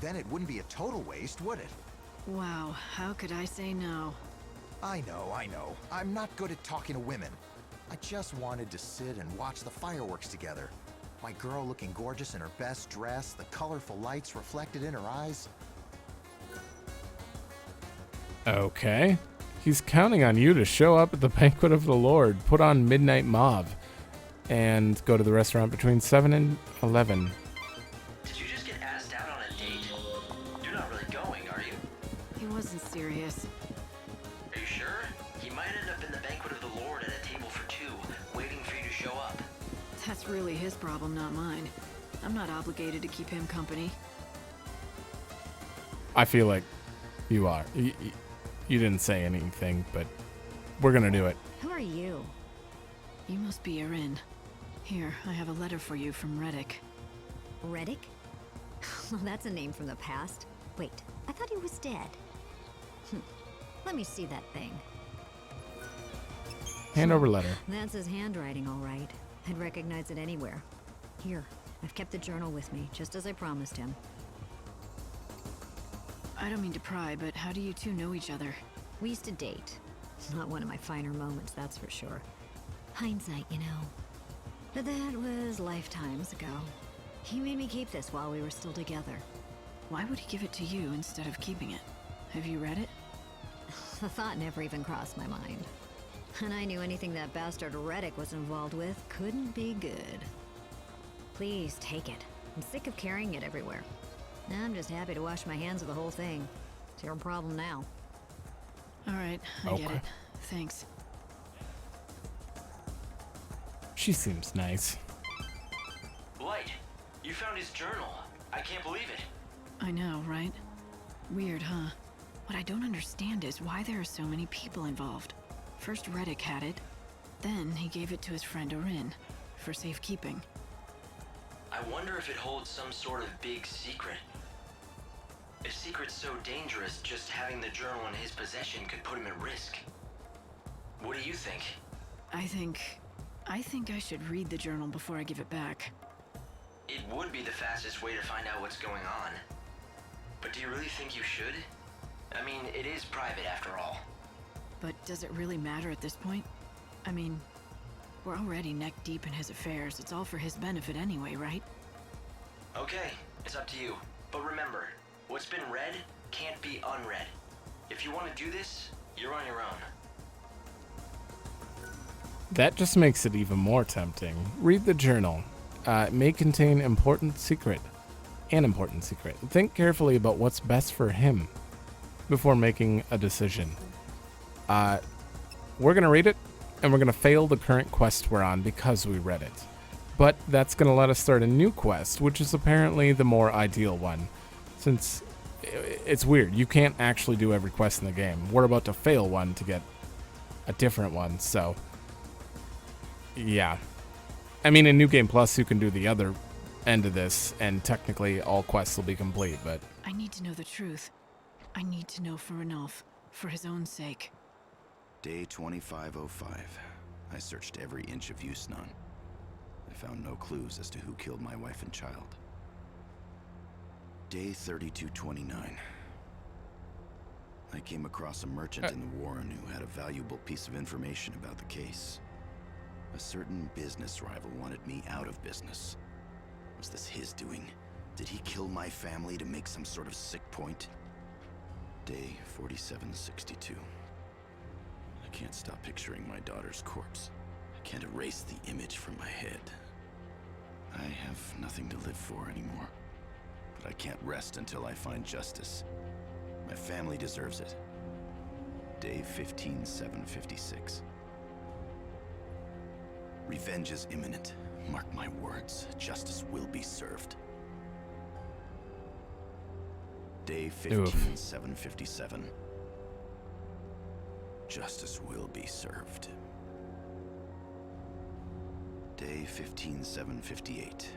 Then it wouldn't be a total waste, would it? Wow, how could I say no? I know. I'm not good at talking to women. I just wanted to sit and watch the fireworks together. My girl looking gorgeous in her best dress, the colorful lights reflected in her eyes. Okay. He's counting on you to show up at the Banquet of the Lord, put on Midnight Mauve, and go to the restaurant between 7 and 11. Did you just get asked out on a date? You're not really going, are you? He wasn't serious. Are you sure? He might end up in the Banquet of the Lord at a table for 2, waiting for you to show up. That's really his problem, not mine. I'm not obligated to keep him company. I feel like you are. You didn't say anything, but we're gonna do it. Who are you? You must be Erin. Here, I have a letter for you from Reddick. Reddick? Well, that's a name from the past. Wait, I thought he was dead. Let me see that thing. Hand over letter. That's his handwriting, all right. I'd recognize it anywhere. Here, I've kept the journal with me, just as I promised him. I don't mean to pry, but how do you two know each other? We used to date. Not one of my finer moments, that's for sure. Hindsight, you know. But that was lifetimes ago. He made me keep this while we were still together. Why would he give it to you instead of keeping it? Have you read it? The thought never even crossed my mind. And I knew anything that bastard Reddick was involved with couldn't be good. Please, take it. I'm sick of carrying it everywhere. I'm just happy to wash my hands of the whole thing. It's your problem now. All right, I get it. Thanks. She seems nice. Light, you found his journal. I can't believe it. I know, right? Weird, huh? What I don't understand is why there are so many people involved. First Reddick had it, then he gave it to his friend Orin for safekeeping. I wonder if it holds some sort of big secret. A secret so dangerous, just having the journal in his possession could put him at risk. What do you think? I think I should read the journal before I give it back. It would be the fastest way to find out what's going on. But do you really think you should? I mean, it is private after all. But does it really matter at this point? I mean, we're already neck deep in his affairs. It's all for his benefit anyway, right? Okay, it's up to you. But remember, what's been read can't be unread. If you want to do this, you're on your own. That just makes it even more tempting. Read the journal. It may contain an important secret. Think carefully about what's best for him before making a decision. We're going to read it, and we're going to fail the current quest we're on because we read it. But that's going to let us start a new quest, which is apparently the more ideal one. Since it's weird, you can't actually do every quest in the game. We're about to fail one to get a different one, so yeah. I mean, in New Game Plus, you can do the other end of this, and technically all quests will be complete, but I need to know the truth. I need to know for Ranulf, for his own sake. Day 2505. I searched every inch of Yusnan. I found no clues as to who killed my wife and child. Day 3229. I came across a merchant in the Warren who had a valuable piece of information about the case. A certain business rival wanted me out of business. Was this his doing? Did he kill my family to make some sort of sick point? Day 4762. I can't stop picturing my daughter's corpse. I can't erase the image from my head. I have nothing to live for anymore. But I can't rest until I find justice. My family deserves it. Day 15756. Revenge is imminent. Mark my words, justice will be served. Day 15757. Justice will be served. Day 15758.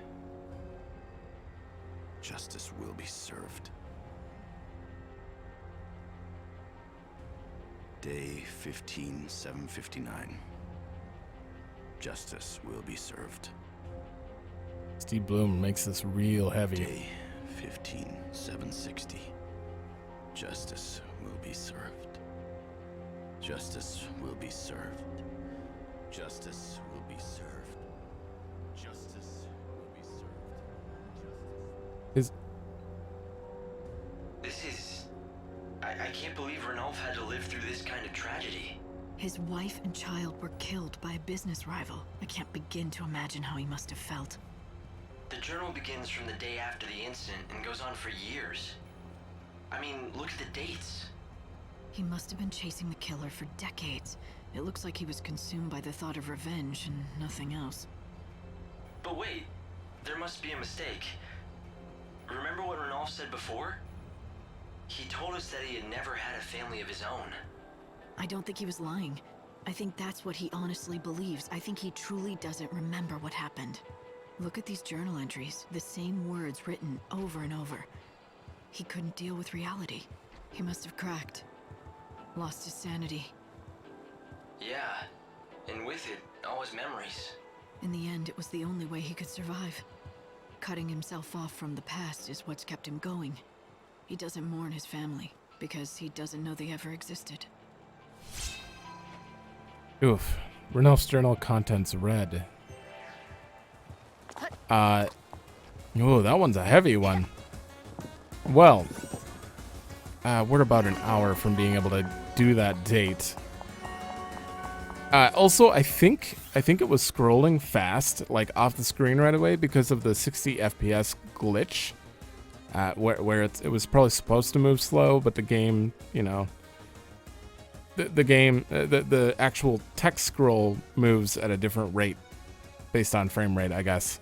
Justice will be served. Day 15759. Justice will be served. Steve Bloom makes this real heavy. Day 15760. Justice will be served. Justice will be served. Justice will be served. Justice will be served. I can't believe Ranulf had to live through this kind of tragedy. His wife and child were killed by a business rival. I can't begin to imagine how he must have felt. The journal begins from the day after the incident and goes on for years. I mean, look at the dates. He must have been chasing the killer for decades. It looks like he was consumed by the thought of revenge and nothing else. But wait, there must be a mistake. Remember what Ranulf said before? He told us that he had never had a family of his own. I don't think he was lying. I think that's what he honestly believes. I think he truly doesn't remember what happened. Look at these journal entries, the same words written over and over. He couldn't deal with reality. He must have cracked. Lost his sanity. Yeah, and with it, all his memories. In the end, it was the only way he could survive. Cutting himself off from the past is what's kept him going. He doesn't mourn his family, because he doesn't know they ever existed. Oof. Ranulf's journal contents read. Oh, that one's a heavy one. Well, we're about an hour from being able to do that date. Also, I think it was scrolling fast, like off the screen right away because of the 60 FPS glitch, where it was probably supposed to move slow, but the game, you know, the actual text scroll moves at a different rate based on frame rate, I guess.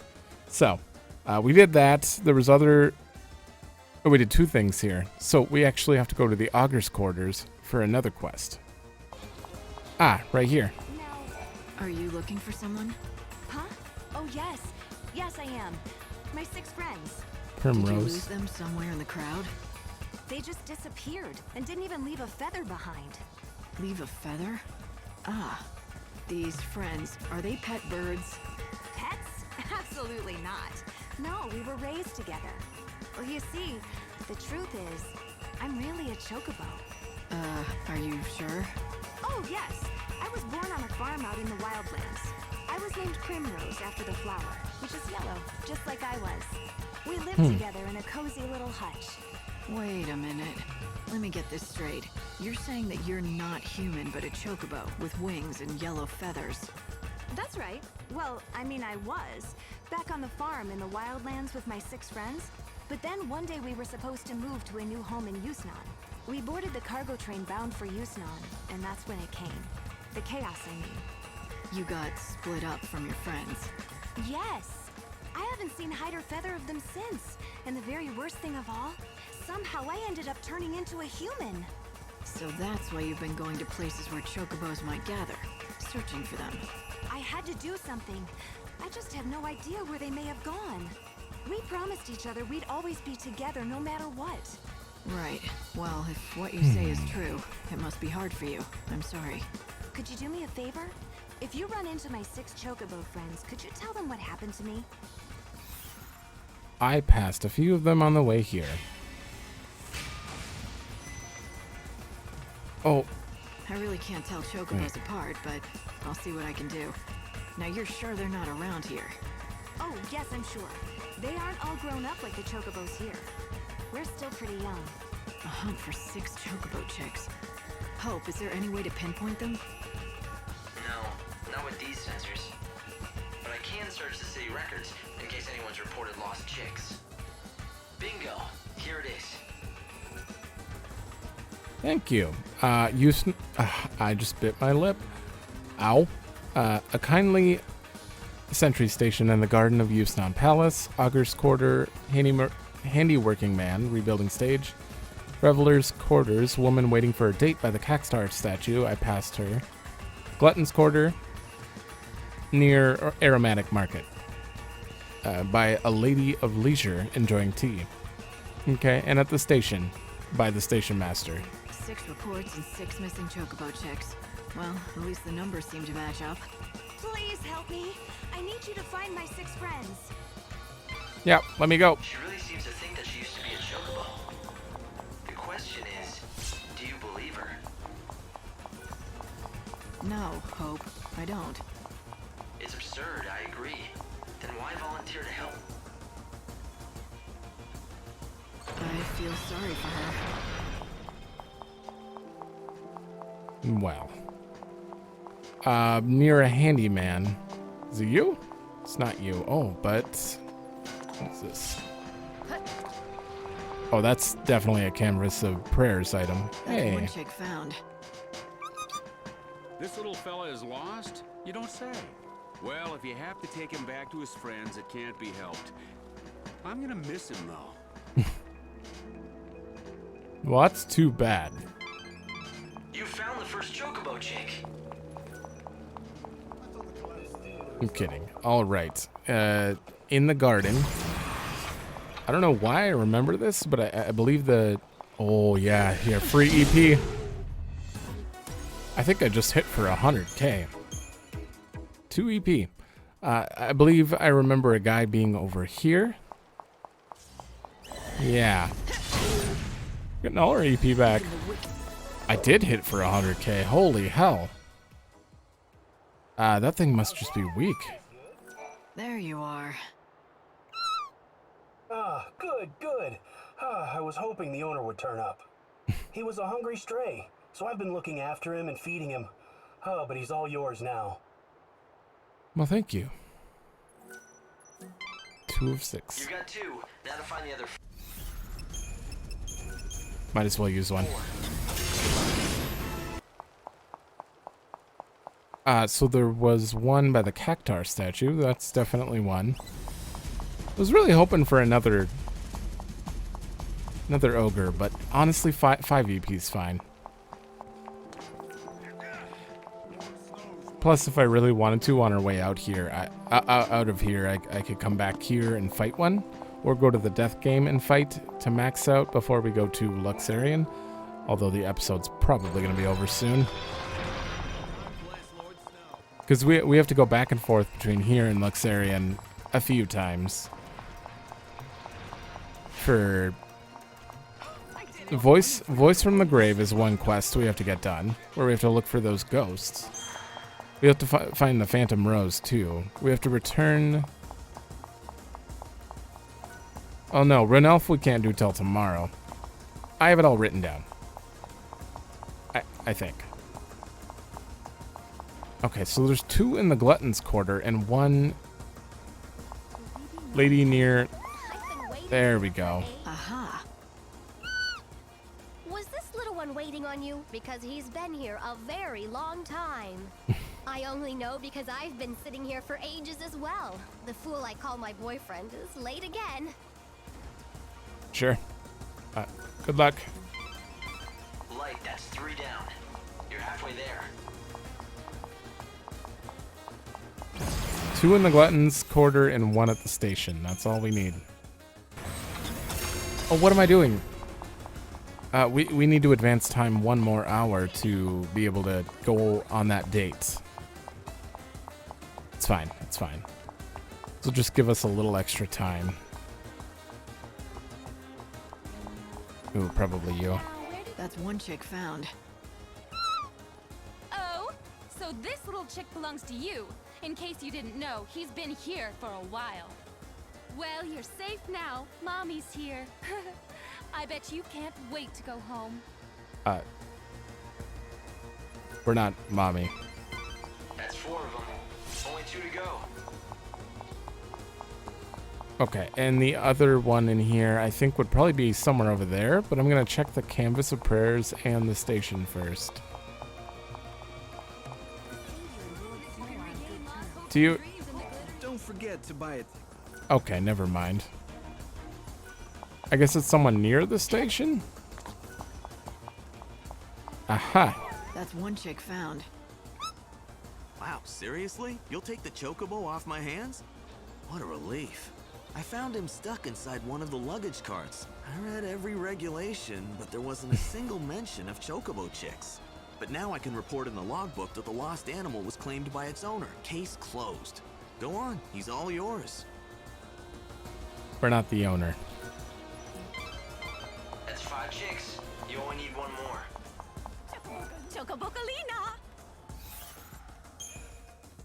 So we did that. There was other Oh, we did 2 things here. So we actually have to go to the Augur's quarters for another quest. Ah, right here. Are you looking for someone? Huh? Oh, yes. Yes, I am. My 6 friends. Did you Primrose. lose them somewhere in the crowd? They just disappeared and didn't even leave a feather behind. Leave a feather? Ah. These friends, are they pet birds? Pets? Absolutely not. No, we were raised together. Well, you see, the truth is, I'm really a chocobo. Are you sure? Oh, yes. I was born on a farm out in the wildlands. I was named Primrose after the flower, which is yellow, just like I was. We lived together in a cozy little hutch. Wait a minute. Let me get this straight. You're saying that you're not human, but a chocobo with wings and yellow feathers. That's right. Well, I mean, I was. Back on the farm in the wildlands with my 6 friends. But then one day we were supposed to move to a new home in Yusnan. We boarded the cargo train bound for Yusnan, and that's when it came. The chaos, I mean. You got split up from your friends. Yes! I haven't seen hide or feather of them since. And the very worst thing of all, somehow I ended up turning into a human. So that's why you've been going to places where chocobos might gather, searching for them. I had to do something. I just have no idea where they may have gone. We promised each other we'd always be together no matter what. Right. Well, if what you say is true, it must be hard for you. I'm sorry. Could you do me a favor? If you run into my 6 chocobo friends, could you tell them what happened to me? I passed a few of them on the way here. Oh. I really can't tell chocobos apart, but I'll see what I can do. Now you're sure they're not around here? Oh, yes, I'm sure. They aren't all grown up like the chocobos here. We're still pretty young. A hunt for 6 chocobo chicks. Hope, is there any way to pinpoint them? No, not with these sensors. But I can search the city records in case anyone's reported lost chicks. Bingo! Here it is. Thank you. I just bit my lip. Ow. A kindly sentry station in the garden of Yusnan Palace, Augur's Quarter, handiworking man, rebuilding stage, Reveler's Quarters, woman waiting for a date by the Caxstar statue, I passed her, Glutton's Quarter, near Aromatic Market, by a lady of leisure enjoying tea. Okay, and at the station, by the station master. 6 reports and 6 missing chocobo chicks. Well, at least the numbers seem to match up. Please help me. I need you to find my 6 friends. Yeah, let me go. She really seems to think that she used to be a chocobo. The question is, do you believe her? No, Hope, I don't. It's absurd, I agree. Then why volunteer to help? I feel sorry for her. Well. Near a handyman. Is it you? It's not you. Oh, but... what's this? Oh, that's definitely a canvas of prayers item. Hey. One chick found. This little fella is lost? You don't say. Well, if you have to take him back to his friends, it can't be helped. I'm gonna miss him, though. Well, that's too bad. You found the first chocobo chick. I'm kidding. All right. In the garden. I don't know why I remember this, but I believe the... oh, yeah. Here, free EP. I think I just hit for 100K. 2 EP. I believe I remember a guy being over here. Yeah. Getting all our EP back. I did hit for 100K. Holy hell. That thing must just be weak. There you are. Ah, good. I was hoping the owner would turn up. He was a hungry stray, so I've been looking after him and feeding him. But he's all yours now. Well, thank you. 2 of 6. You got 2. Now to find the other. Might as well use one. So there was one by the Cactar statue. That's definitely one. I was really hoping for another Another ogre, but honestly, 5 EP is fine. Plus, if I really wanted to, on our way out here, out of here, I could come back here and fight one, or go to the death game and fight to max out before we go to Luxarian. Although the episode's probably going to be over soon. Because we have to go back and forth between here and Luxarian a few times. For Voice from the Grave is one quest we have to get done, where we have to look for those ghosts. We have to find the Phantom Rose too. We have to return... Oh no, Renelf we can't do till tomorrow. I have it all written down. I think. Okay, so there's 2 in the Glutton's Quarter and 1 lady near... There we go. Aha. Was this little one waiting on you? Because he's been here a very long time. I only know because I've been sitting here for ages as well. The fool I call my boyfriend is late again. Sure. Good luck. Light, that's 3 down. You're halfway there. 2 in the Glutton's Quarter and 1 at the station. That's all we need. Oh, what am I doing? We need to advance time 1 more hour to be able to go on that date. It's fine. It's fine. So just give us a little extra time. Ooh, probably you. That's one chick found. Oh, so this little chick belongs to you. In case you didn't know, he's been here for a while. Well, you're safe now. Mommy's here. I bet you can't wait to go home. We're not mommy. That's 4 of them. Only 2 to go. Okay, and the other one in here I think would probably be somewhere over there, but I'm gonna check the Canvas of Prayers and the station first. Do you... Don't forget to buy it. Okay, never mind. I guess it's someone near the station? Aha! That's one chick found. Wow, seriously? You'll take the chocobo off my hands? What a relief. I found him stuck inside one of the luggage carts. I read every regulation, but there wasn't a single mention of chocobo chicks. But now I can report in the logbook that the lost animal was claimed by its owner. Case closed. Go on, he's all yours. We're not the owner. That's 5 chicks. You only need 1 more. Chocobocolina!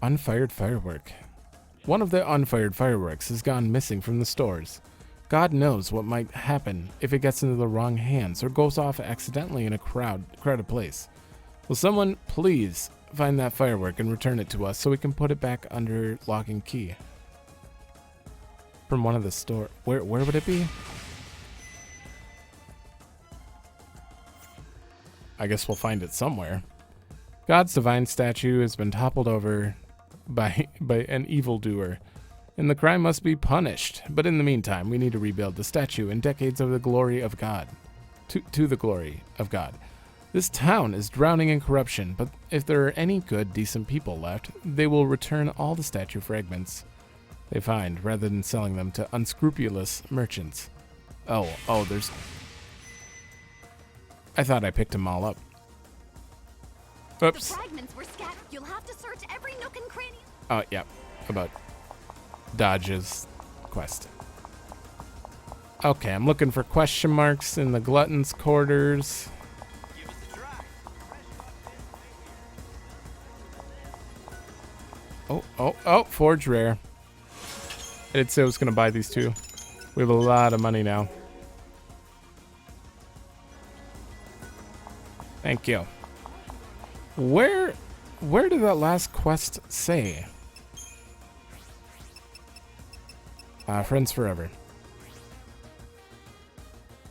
Unfired firework. One of the unfired fireworks has gone missing from the stores. God knows what might happen if it gets into the wrong hands or goes off accidentally in a crowded place. Will someone please find that firework and return it to us so we can put it back under lock and key? From one of the store. Where would it be? I guess we'll find it somewhere. God's divine statue has been toppled over by an evildoer, and the crime must be punished. But in the meantime, we need to rebuild the statue in decades of the glory of God. To the glory of God. This town is drowning in corruption, but if there are any good, decent people left, they will return all the statue fragments they find, rather than selling them to unscrupulous merchants. Oh, there's... I thought I picked them all up. Oops. The fragments were scattered. You'll have to search every nook and cranny. Oh, yeah. About Dodge's quest. Okay, I'm looking for question marks in the Glutton's Quarters. Oh, Forge Rare. I did say I was going to buy these 2. We have a lot of money now. Thank you. Where did that last quest say? Friends Forever.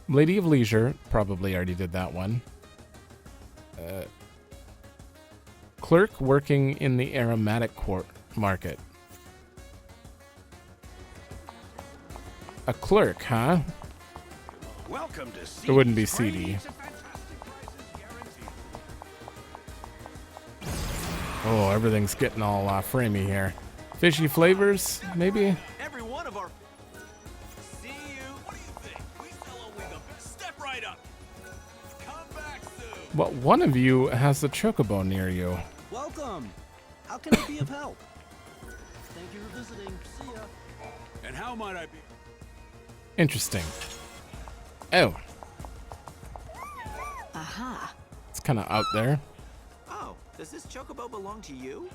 Lady of Leisure, probably already did that one. Clerk working in the aromatic market. A clerk, huh? Welcome to It wouldn't be CD. Oh, everything's getting all framey here. Fishy flavors, maybe? Every one of our... See you. What do you think? We sell a wig up. Step right up. Come back soon. Well, one of you has a chocobo near you. Welcome. How can I be of help? Thank you for visiting. See ya. And how might I be? Interesting. Oh, Aha. it's kind of out there. Oh, does this chocobo belong to you?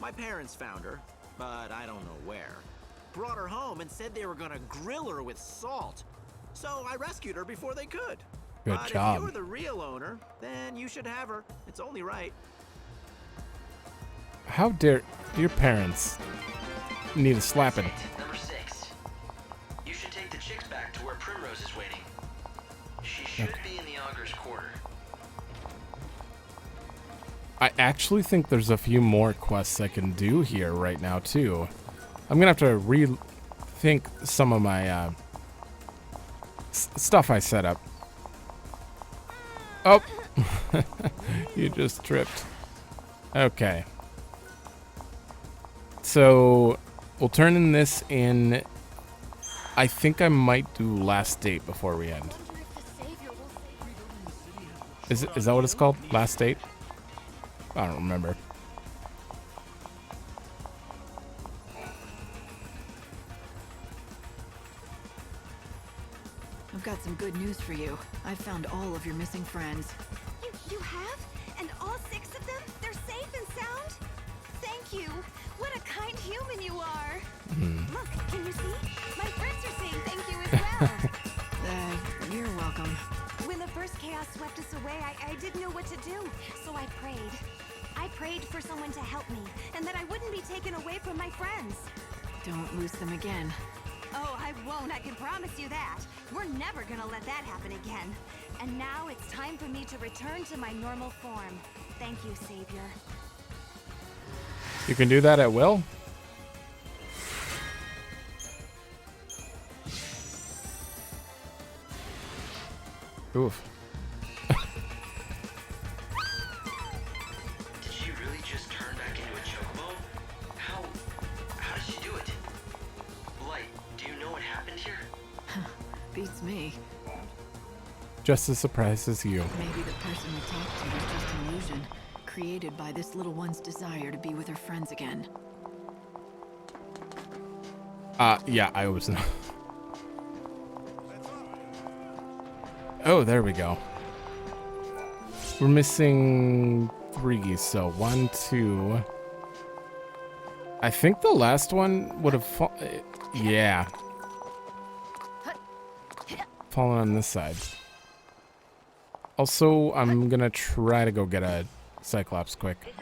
My parents found her, but I don't know where. Brought her home and said they were gonna grill her with salt. So I rescued her before they could. Good but job. if you're the real owner, then you should have her. It's only right. How dare your parents need a slapping? Number 6. You should take the chicks back to where Primrose is waiting. She should be in the Augur's quarter. I actually think there's a few more quests I can do here right now too. I'm gonna have to rethink some of my stuff I set up. Oh, you just tripped. Okay. So we'll turn in this in. I think I might do Last Date before we end. Is that what it's called? Last Date? I don't remember. I've got some good news for you. I've found all of your missing friends. You have? And all 6 of them? They're safe and sound? Thank you. What a kind human you are. Look, can you see? My friends are saying thank you as well. You're welcome. When the first chaos swept us away, I didn't know what to do, so I prayed. I prayed for someone to help me, and that I wouldn't be taken away from my friends. Don't lose them again. Oh, I won't, I can promise you that. We're never gonna let that happen again. And now it's time for me to return to my normal form. Thank you, Savior. You can do that at will? Oof. Did she really just turn back into a chocobo? How did she do it? Light, do you know what happened here? Beats me. Just as surprised as you. Maybe the person we talked to was just an illusion, created by this little one's desire to be with her friends again. Yeah, I was. Oh, there we go. We're missing 3, so 1, 2. I think the last one would have yeah. Fallen on this side. Also, I'm gonna try to go get a Cyclops quick.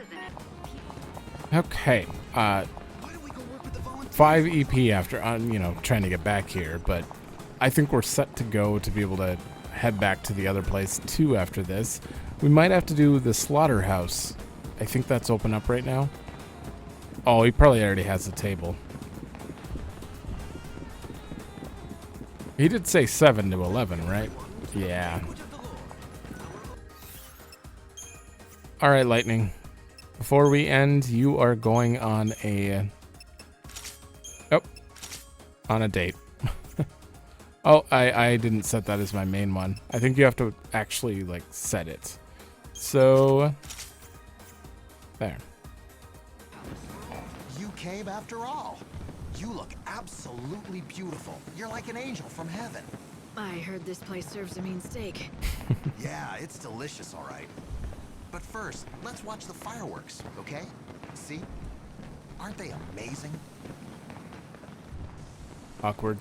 Okay, 5 EP after, trying to get back here, but I think we're set to go to be able to head back to the other place too after this. We might have to do the slaughterhouse. I think that's open up right now. Oh, he probably already has the table. He did say 7 to 11, right? Yeah. All right, Lightning. Before we end, you are going on a... on a date. Oh, I didn't set that as my main one. I think you have to actually, set it. So... there. You came after all. You look absolutely beautiful. You're like an angel from heaven. I heard this place serves a mean steak. Yeah, it's delicious, all right. But first, let's watch the fireworks, okay? See? Aren't they amazing? Awkward.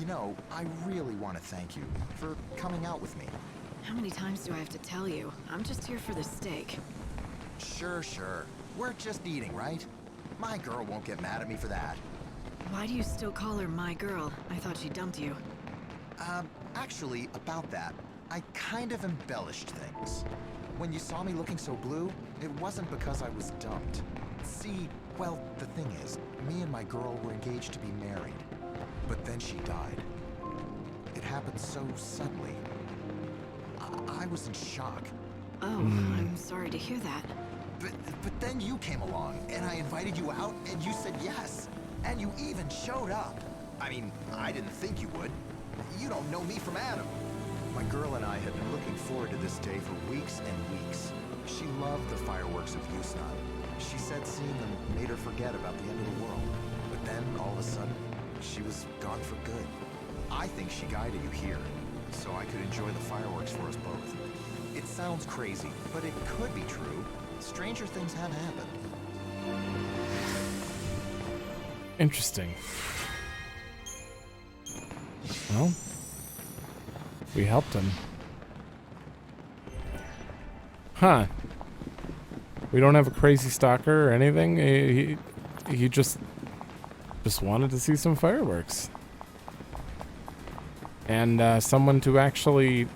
You know, I really want to thank you for coming out with me. How many times do I have to tell you? I'm just here for the steak. Sure. We're just eating, right? My girl won't get mad at me for that. Why do you still call her my girl? I thought she dumped you. Actually, about that, I kind of embellished things. When you saw me looking so blue, it wasn't because I was dumped. See, Well, the thing is, me and my girl were engaged to be married. But then she died. It happened so suddenly. I was in shock. Oh, I'm sorry to hear that. But then you came along, and I invited you out, and you said yes. And you even showed up. I mean, I didn't think you would. You don't know me from Adam. My girl and I had been looking forward to this day for weeks and weeks. She loved the fireworks of Yusnan. She said seeing them made her forget about the end of the world. But then, all of a sudden, she was gone for good. I think she guided you here, so I could enjoy the fireworks for us both. It sounds crazy, but it could be true. Stranger things have happened. Interesting. Well, we helped him. Huh. We don't have a crazy stalker or anything. He just wanted to see some fireworks. And someone to actually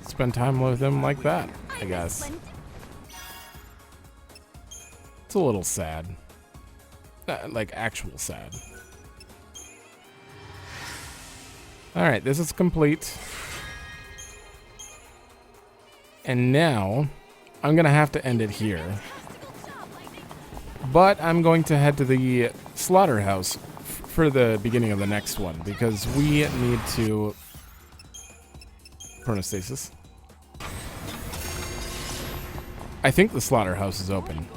spend time with him like that, I guess. It's a little sad. Like, actual sad. Alright, this is complete. And now, I'm going to have to end it here. But I'm going to head to the slaughterhouse for the beginning of the next one, because we need to... Chronostasis. I think the slaughterhouse is open.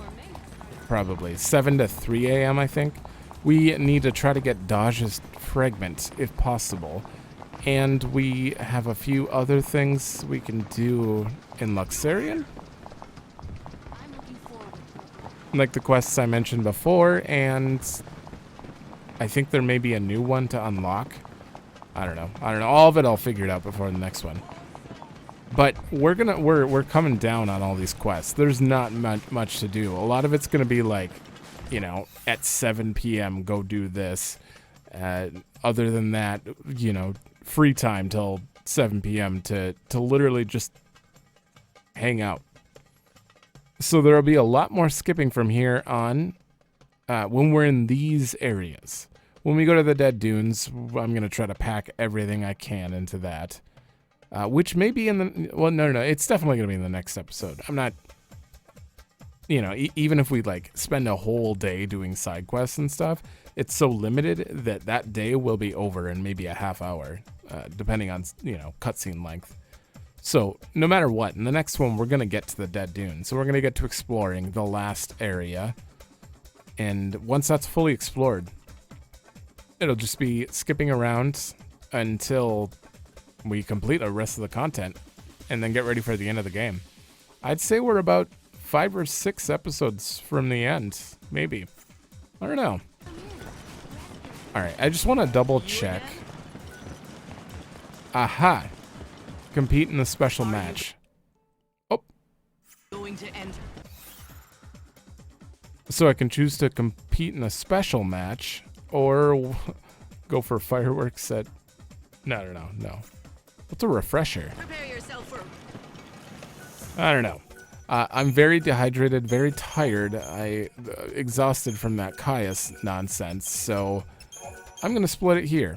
Probably. 7 to 3 a.m., I think. We need to try to get Daj's fragment, if possible. And we have a few other things we can do in Luxarian. Like the quests I mentioned before, and I think there may be a new one to unlock. I don't know. All of it I'll figure it out before the next one. But we're coming down on all these quests. There's not much to do. A lot of it's gonna be like, you know, at 7 p.m. go do this. Other than that, you know, free time till 7 p.m. to literally just hang out. So there'll be a lot more skipping from here on when we're in these areas. When we go to the Dead Dunes, I'm going to try to pack everything I can into that. Which may be in the... Well, no. It's definitely going to be in the next episode. I'm not... You know, even if we, like, spend a whole day doing side quests and stuff, it's so limited that that day will be over in maybe a half hour, depending on, you know, cutscene length. So, no matter what, in the next one, we're going to get to the Dead Dunes. So we're going to get to exploring the last area. And once that's fully explored, it'll just be skipping around until we complete the rest of the content and then get ready for the end of the game. I'd say we're about 5 or 6 episodes from the end, maybe. I don't know. Alright, I just want to double check. Aha! Compete in the special match. Oh. Going to enter. So I can choose to compete in a special match or go for fireworks at... No. What's a refresher? Prepare yourself for... I don't know. I'm very dehydrated, very tired. Exhausted from that Caius nonsense, so I'm going to split it here.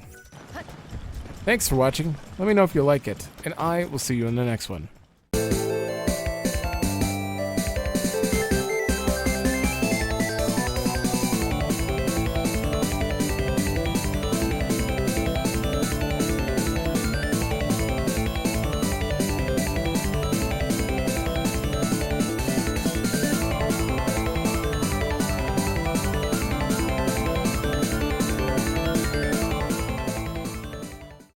Thanks for watching. Let me know if you like it, and I will see you in the next one.